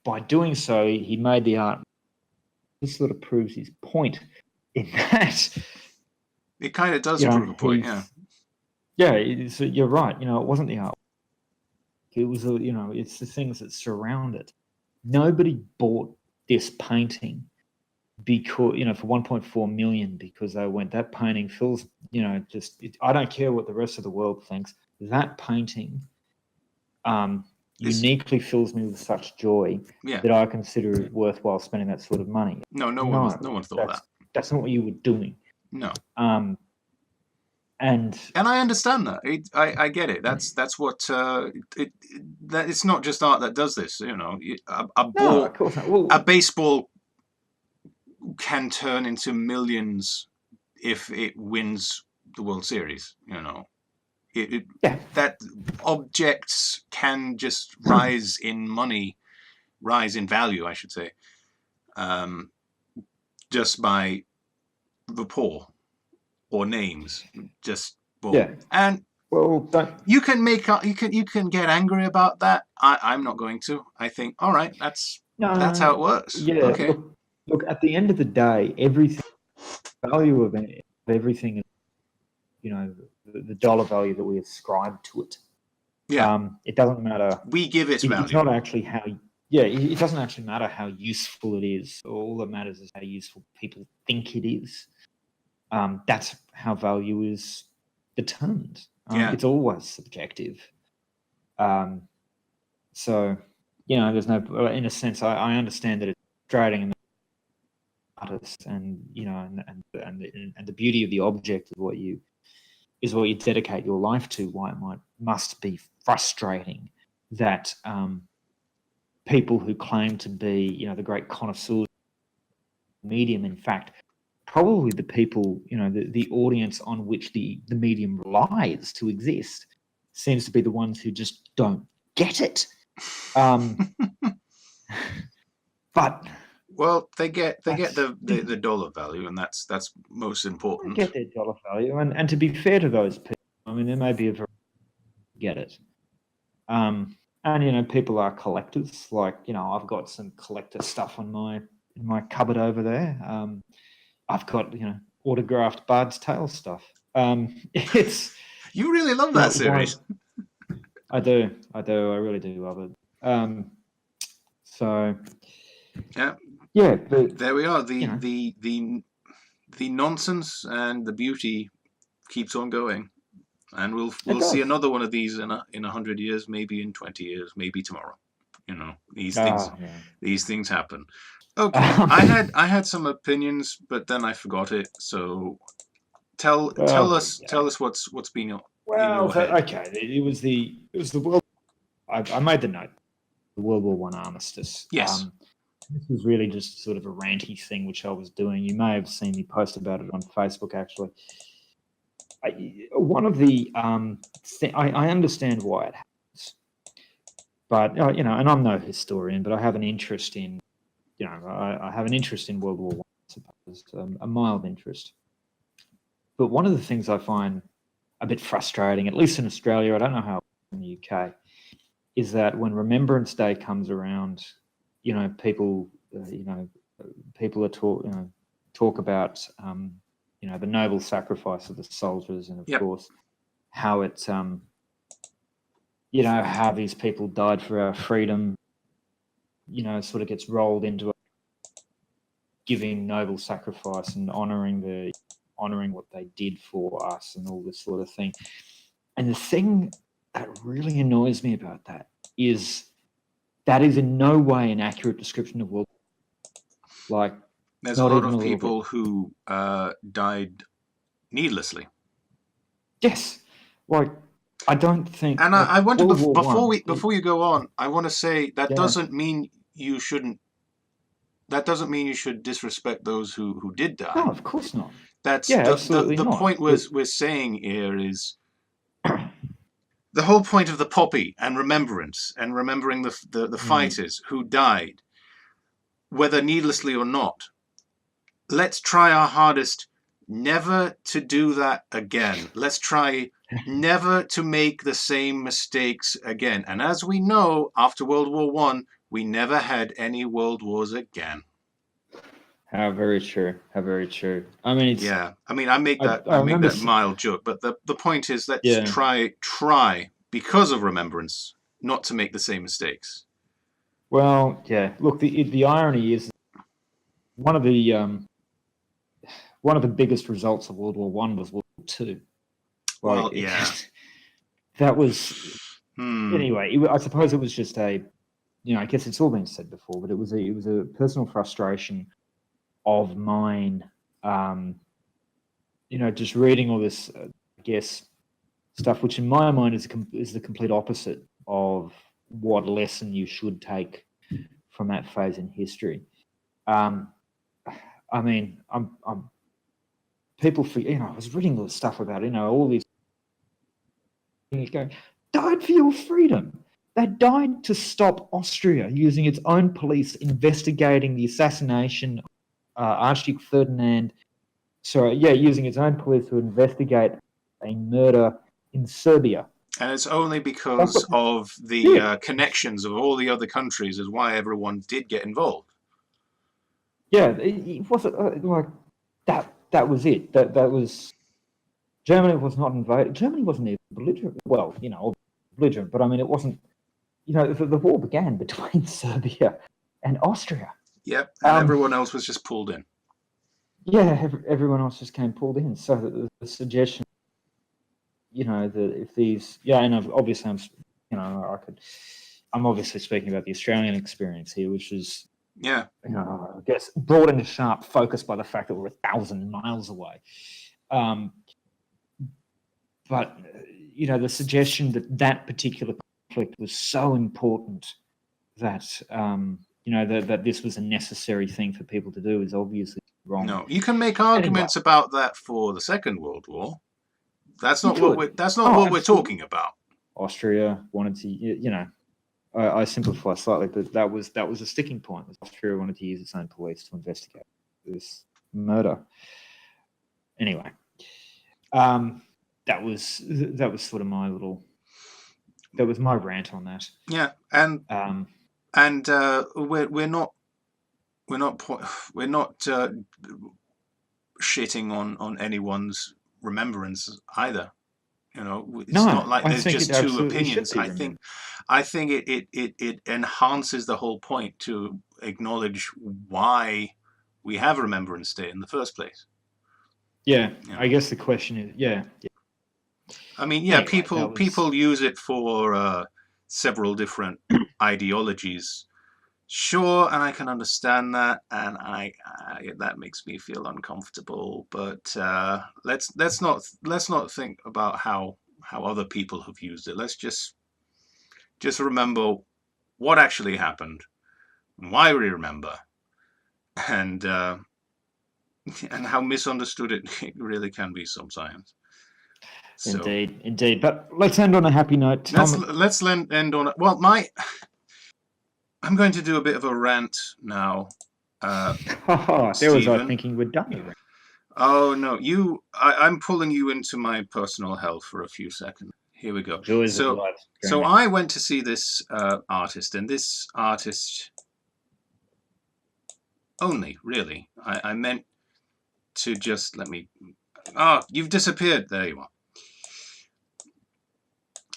by doing so, he made the art. This sort of proves his point in that. It kind of does prove a point, yeah. Yeah, you're right. It wasn't the art. It was, it's the things that surround it. Nobody bought this painting because, for 1.4 million, because they went, that painting fills, I don't care what the rest of the world thinks. That painting uniquely fills me with such joy that I consider it worthwhile spending that sort of money. No one thought that. That's not what you were doing. No. And I understand that. I get it. That's what that it's not just art that does this. A ball, no, of course not. Well, a baseball can turn into millions if it wins the World Series. That objects can just rise in value, I should say, just by rapport or names. Just and you can get angry about that. I'm not going to. I think, all right, that's how it works. Yeah. Okay. Look, at the end of the day, value of everything is, the dollar value that we ascribe to it. Yeah. It doesn't matter. We give it value. It's not actually how. Yeah, it doesn't actually matter how useful it is. All that matters is how useful people think it is. That's how value is determined. It's always subjective. So, there's no. In a sense, I understand that it's frustrating and artists, and and the beauty of the object is what you dedicate your life to. Why it must be frustrating that people who claim to be, the great connoisseurs medium, in fact, probably the people, the audience on which the medium relies to exist, seems to be the ones who just don't get it. But well, they get the dollar value, and that's most important. They get their dollar value, and to be fair to those people, I mean, there may be a variety get it. And people are collectors. Like, I've got some collector stuff in my cupboard over there. I've got autographed Bard's Tale stuff. It's you really love that series. I do. I really do love it. So yeah. But there we are. The nonsense and the beauty keeps on going. And we'll see another one of these in 100 years, maybe in 20 years, maybe tomorrow. These things Ah, yeah. these things happen. Okay, I had some opinions, but then I forgot it. So tell Well, there you go. tell us what's been in Well, your head. okay. It was the world. I made the note. The World War One armistice. Yes. This was really just sort of a ranty thing which I was doing. You may have seen me post about it on Facebook. Actually, one of the I understand why it happens, but and I'm no historian, but I have an interest in I have an interest in World War One, I suppose, a mild interest. But one of the things I find a bit frustrating, at least in Australia, I don't know how in the UK, is that when Remembrance Day comes around, people, people are talk about, the noble sacrifice of the soldiers, and of Yep. course how it's, how these people died for our freedom, sort of gets rolled into giving noble sacrifice and honoring what they did for us and all this sort of thing. And the thing that really annoys me about that is in no way an accurate description of world. Like, There's a not lot even of a little people bit. who died needlessly. Yes, like I don't think And like I want to World War One. before you go on, I want to say Yeah, that doesn't mean you should disrespect those who did no, die. of course not. That's Yeah, absolutely the not. point we're saying here is the whole point of the poppy and remembrance and remembering the Mm, fighters who died, whether needlessly or not. Let's try our hardest never to do that again. Let's try never to make the same mistakes again. And as we know, after World War One, we never had any world wars again. how very true. How very true. I mean, Yeah, I mean, I I make remember. that mild joke, but the point is, let's Yeah. try because of remembrance, not to make the same mistakes. Well, yeah. Look, the irony is one of the biggest results of World War One was World War Two. Like Well, yeah. that was Hmm. anyway. I suppose it was just I guess it's all been said before, but it was a personal frustration of mine. Um, just reading all this, I guess, stuff, which in my mind is the complete opposite of what lesson you should take from that phase in history. Um, I mean, I'm people for I was reading all this stuff about all these things going died for your freedom. They died to stop Austria using its own police investigating the assassination of Archduke Ferdinand. So yeah, using its own police to investigate a murder in Serbia. And it's only That's because what they of the did. connections of all the other countries is why everyone did get involved. Yeah, it wasn't like that. That was it. That was Germany was not invaded. Germany wasn't even belligerent. Well, belligerent, but I mean, it wasn't. The war began between Serbia and Austria. Yep, and Um, everyone else was just pulled in. yeah, everyone else just came pulled in. So the suggestion, that if these, yeah, and obviously I'm obviously speaking about the Australian experience here, which is, Yeah, I guess, brought into sharp focus by the fact that we're 1,000 miles away. But the suggestion that particular conflict was so important that that this was a necessary thing for people to do is obviously wrong. no, you can make Anyway, arguments about that for the Second World War. you could. That's not Oh, what we're absolutely. talking about. Austria wanted to, I simplify slightly, but that was a sticking point. Austria wanted to use its own police to investigate this murder. Anyway, that was sort of that was my rant on that. Yeah, Um, and we're not we're not we're not shitting on anyone's remembrance either. It's not no, like I there's think it just two absolutely should opinions. be remembered. I think it enhances the whole point to acknowledge why we have Remembrance Day in the first place. Yeah, You I know, guess the question is, yeah. I mean, yeah, Anyway, that was people use it for several different ideologies. Sure, and I can understand that, and that makes me feel uncomfortable. But let's not think about how other people have used it. Let's just remember what actually happened, and why we remember, and and how misunderstood it really can be sometimes. So Indeed, indeed. But let's end on a happy note. let's end on. Well, I'm going to do a bit of a rant now, There was I Stephen. thinking we're done already. Oh no, I'm pulling you into my personal hell for a few seconds. Here we go. Joys of So, life. so I went to see this artist, and this artist only, really. I meant to just let me. Oh, you've disappeared. There you are.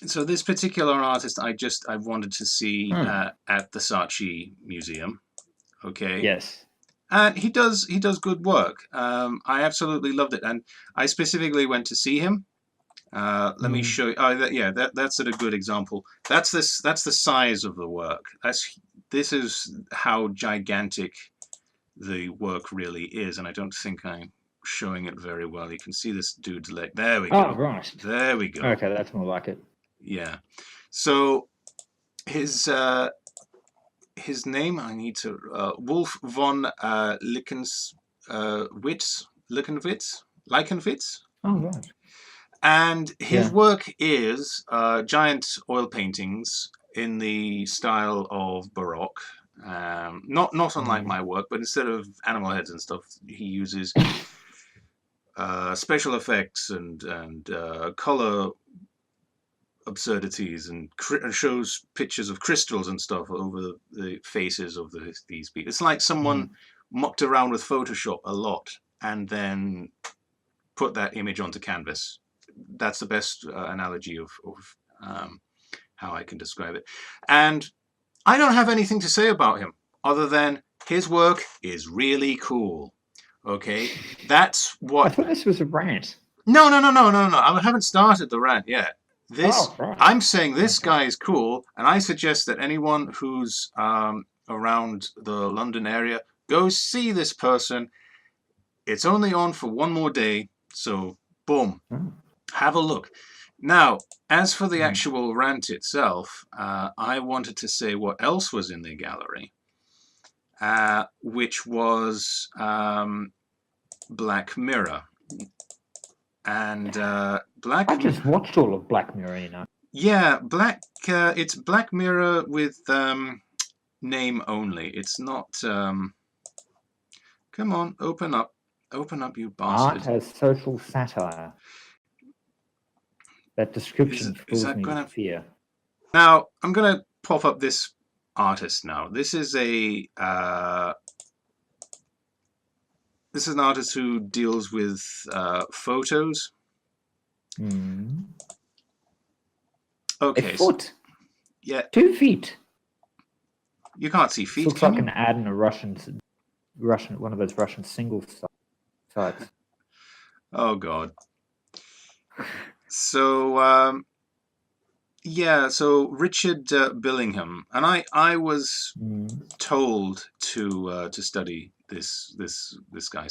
So this particular artist, I wanted to see at the Saatchi Museum. Okay. Yes. And he does good work. I absolutely loved it, and I specifically went to see him. Let me show you. Oh, that's a good example. That's the size of the work. This is how gigantic the work really is, and I don't think I'm showing it very well. You can see this dude's leg. There we go. Oh, right. There we go. Okay, that's more like it. Yeah. So his name, I need to Wolf von Leichenwitz. Oh, right. And his work is giant oil paintings in the style of Baroque. Not unlike my work, but instead of animal heads and stuff, he uses special effects and color absurdities, and shows pictures of crystals and stuff over the faces of these people. It's like someone mucked around with Photoshop a lot and then put that image onto canvas. That's the best analogy of how I can describe it. And I don't have anything to say about him other than his work is really cool. Okay, that's what. I thought this was a rant. No. I haven't started the rant yet. I'm saying this guy is cool, and I suggest that anyone who's around the London area go see this person. It's only on for one more day, so boom, have a look. Now, as for the actual rant itself, I wanted to say what else was in the gallery, which was Black Mirror. And I just watched all of Black Mirror, you know. Yeah, it's Black Mirror with name only. It's not. Come on, open up, you bastard. Art has social satire. That description fills me with fear. Now, I'm going to pop up this artist now. This is an artist who deals with photos. Okay. A foot. Yeah. 2 feet. You can't see feet. Looks like an ad in a Russian, one of those Russian single sites. Oh God. So so Richard Billingham, and I was told to study this guy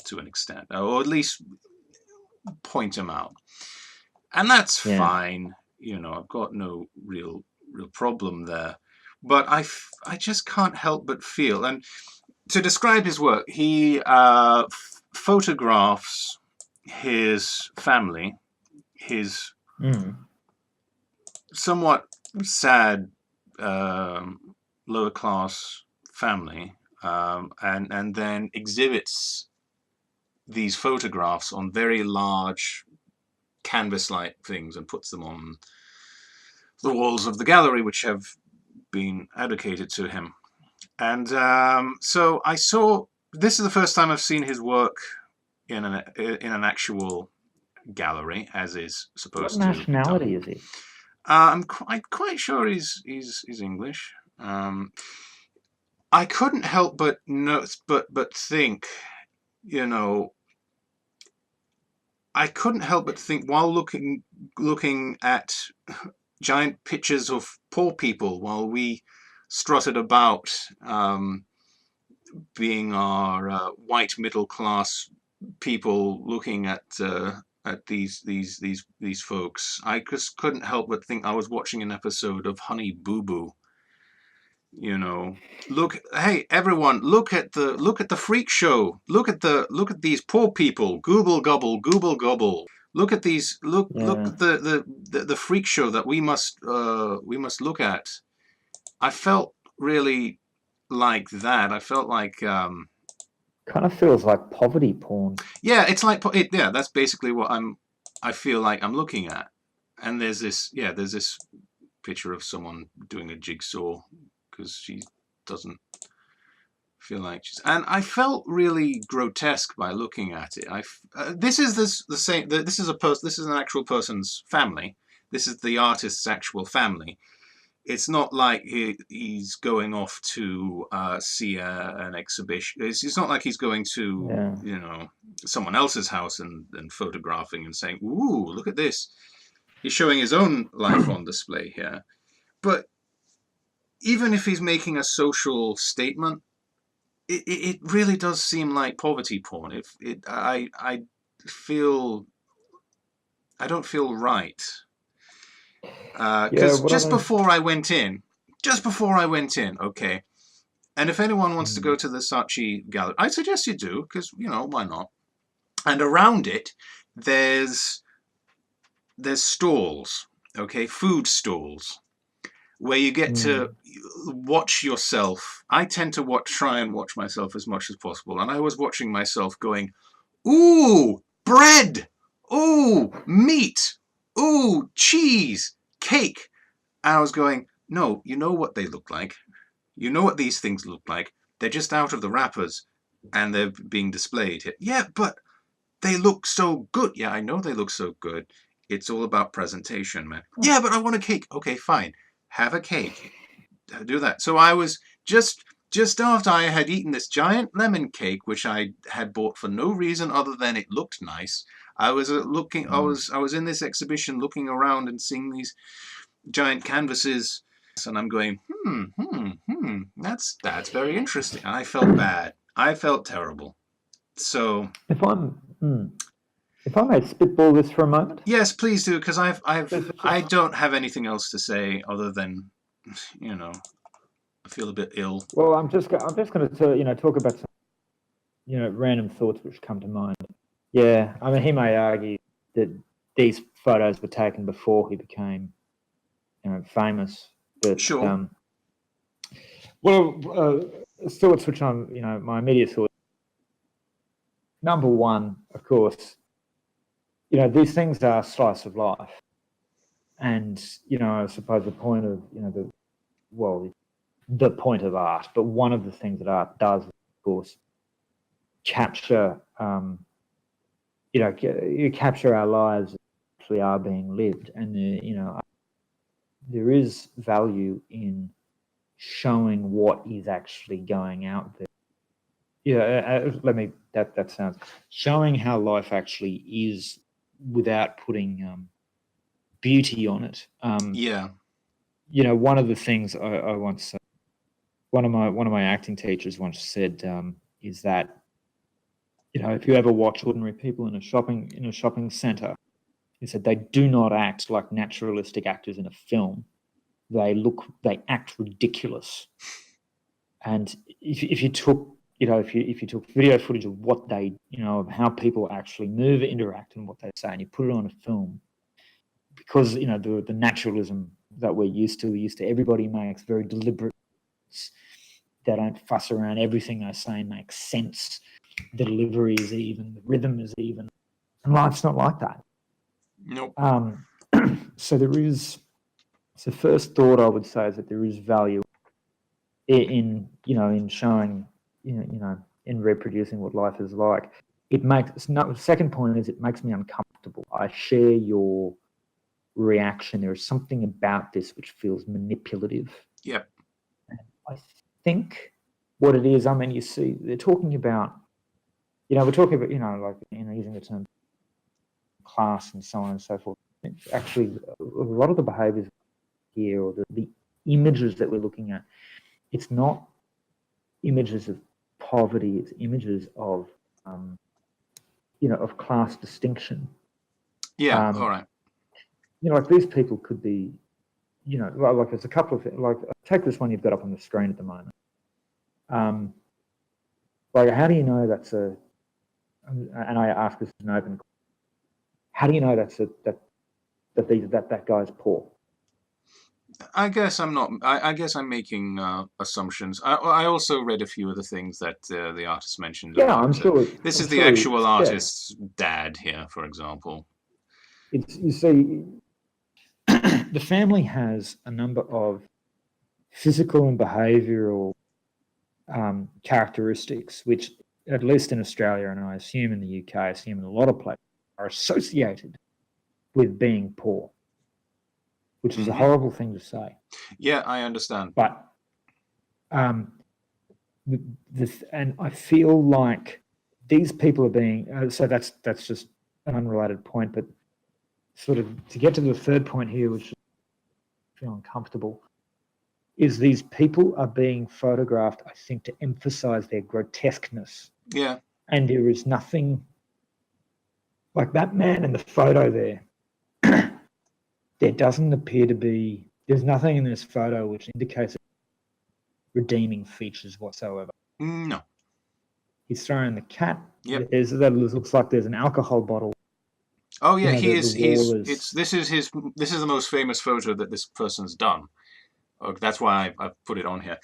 to an extent, or at least point him out, and that's fine. You know, I've got no real problem there, but I just can't help but feel, and to describe his work, he photographs his family, his somewhat sad lower class family, and then exhibits these photographs on very large canvas-like things and puts them on the walls of the gallery, which have been allocated to him. And so I saw, this is the first time I've seen his work in an actual gallery, as is supposed to. What nationality is he? I'm quite sure he's English. I couldn't help but think, you know, I couldn't help but think while looking at giant pictures of poor people while we strutted about, being our white middle class people looking at these folks. I just couldn't help but think I was watching an episode of Honey Boo Boo. You know, hey everyone, look at the freak show. Look at these poor people. Gooble gobble, gooble gobble. Look at these. Look Yeah. at the freak show that we must look at. I felt really like that. I felt like Kind of feels like poverty porn. yeah, it's like yeah, that's basically what I feel like I'm looking at. And there's this picture of someone doing a jigsaw because she doesn't feel like she's, and I felt really grotesque by looking at it. This is the same. This is This is an actual person's family. This is the artist's actual family. It's not like he's going off to see an exhibition. It's not like he's going to, Yeah. someone else's house and photographing and saying, "Ooh, look at this." He's showing his own life on display here. But even if he's making a social statement, it really does seem like poverty porn. I feel I don't feel right. Yeah. Because What I don't. just before I went in, okay. And if anyone wants to Mm, go to the Saatchi Gallery, I suggest you do, because why not? And around it, there's stalls, okay, food stalls, where you get to mm, watch yourself. I tend to try and watch myself as much as possible, and I was watching myself going, "Ooh, bread! Ooh, meat! Ooh, cheese! Cake!" And I was going, "No, you know what they look like. You know what these things look like. They're just out of the wrappers, and they're being displayed here." "Yeah, but they look so good." "Yeah, I know they look so good. It's all about presentation, man." "Yeah, but I want a cake." "Okay, fine. Have a cake. Do that." So I was just after I had eaten this giant lemon cake, which I had bought for no reason other than it looked nice. I was looking. mm. I was in this exhibition, looking around and seeing these giant canvases, and I'm going, that's very interesting. And I felt bad. I felt terrible. So If I'm, if I may spitball this for a moment, yes, please do, because there's I a- don't have anything else to say other than, I feel a bit ill. well, I'm just going to talk about some random thoughts which come to mind. Yeah, I mean, he may argue that these photos were taken before he became famous, but Sure. well, thoughts which I'm my immediate thoughts. Number one, of course, these things are slice of life, and I suppose the point of the point of art, but one of the things that art does, of course, capture you capture our lives actually are being lived, and there is value in showing what is actually going out there. Let me that sounds showing how life actually is without putting beauty on it. Yeah. One of the things I once one of my acting teachers once said is that if you ever watch ordinary people in a shopping center, he said they do not act like naturalistic actors in a film. They act ridiculous. And if you took if you took video footage of what they of how people actually move, interact, and what they say, and you put it on a film, because the naturalism that we're used to everybody makes very deliberate. They don't fuss around. Everything they say makes sense. The delivery is even. The rhythm is even. And life's not like that. Nope. So there is. So first thought I would say is that there is value in showing in reproducing what life is like. It makes no. Second point is it makes me uncomfortable. I share your reaction. There is something about this which feels manipulative. Yep. I think what it is. I mean, you see, they're talking about. We're talking about like using the term class and so on and so forth. Actually, a lot of the behaviours here, or the images that we're looking at, it's not images of poverty, it's images of of class distinction. Yeah, all right. Like these people could be, like there's a couple of things. Like take this one you've got up on the screen at the moment. Like how do you know that's a? And I ask this as an open. How do you know that guy's poor? I guess I'm not. I guess I'm making assumptions. I also read a few of the things that the artist mentioned. Yeah, I'm sure. This is the actual artist's dad here, for example. You see, the family has a number of physical and behavioural characteristics, which, at least in Australia, and I assume in the UK, I assume in a lot of places, are associated with being poor, which is a horrible thing to say. Yeah, I understand. But and I feel like these people are being so that's just an unrelated point, but sort of to get to the third point here, which I feel uncomfortable, is these people are being photographed, I think, to emphasize their grotesqueness. Yeah. And there is nothing like that man in the photo there. There doesn't appear to be, there's nothing in this photo which indicates redeeming features whatsoever. No. He's throwing the cat. Yep. That looks like there's an alcohol bottle. Oh yeah, this is the most famous photo that this person's done. That's why I've put it on here.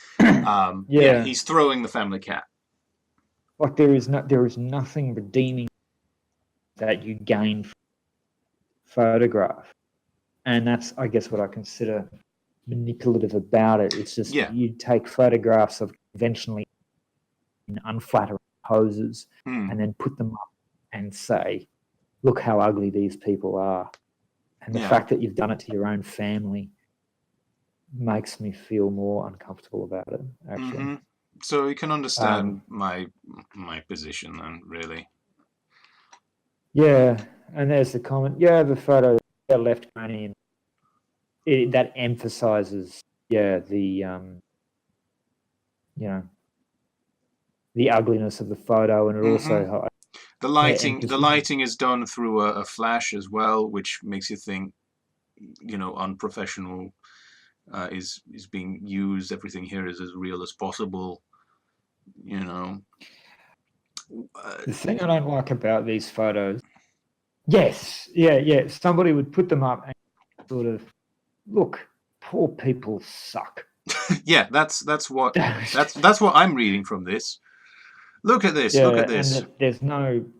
Yeah, he's throwing the family cat. Like there is nothing redeeming that you gain from photograph, and that's, I guess, what I consider manipulative about it. It's just you take photographs of conventionally unflattering poses and then put them up and say, look how ugly these people are. And the fact that you've done it to your own family makes me feel more uncomfortable about it, actually. So you can understand my position then, really. Yeah, and there's the comment. Yeah, the photo left granny, that emphasizes the the ugliness of the photo, and it also the lighting is done through a flash as well, which makes you think, unprofessional is being used. Everything here is as real as possible. The thing I don't like about these photos, somebody would put them up and sort of, look, poor people suck. Yeah, that's what I'm reading from this. Look at this. Look at this. And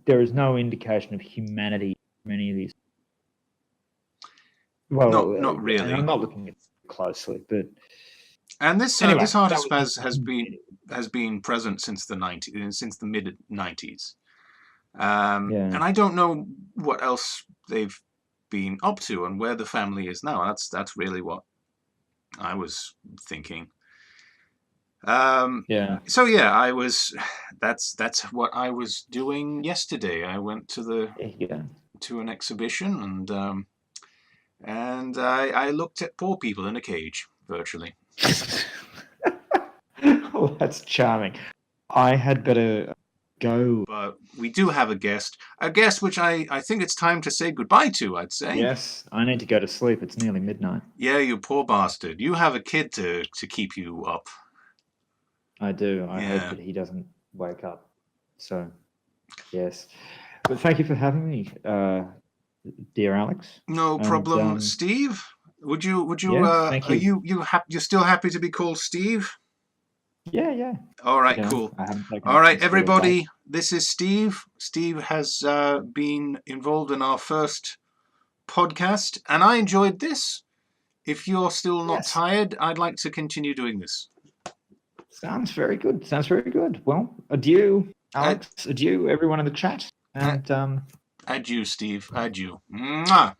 there is no indication of humanity from any of these. Well, not really. I'm not looking at it closely, but this artist has been present since the mid 90s, and I don't know what else they've been up to and where the family is now. That's really what I was thinking. So I was. That's what I was doing yesterday. I went to an exhibition and I looked at poor people in a cage virtually. Oh, that's charming. I had better go. But we do have a guest which I think it's time to say goodbye to, I'd say. Yes, I need to go to sleep. It's nearly midnight. Yeah, you poor bastard. You have a kid to keep you up. I do. I hope that he doesn't wake up. So, yes. But thank you for having me, dear Alex. No problem, Steve. Would you? Thank you. You're still happy to be called Steve? Yeah. All right, cool. All right, everybody. This is Steve. Steve has been involved in our first podcast, and I enjoyed this. If you're still not tired, I'd like to continue doing this. Sounds very good. Well, adieu, Alex. Adieu, everyone in the chat. And adieu, Steve. Adieu. Mwah.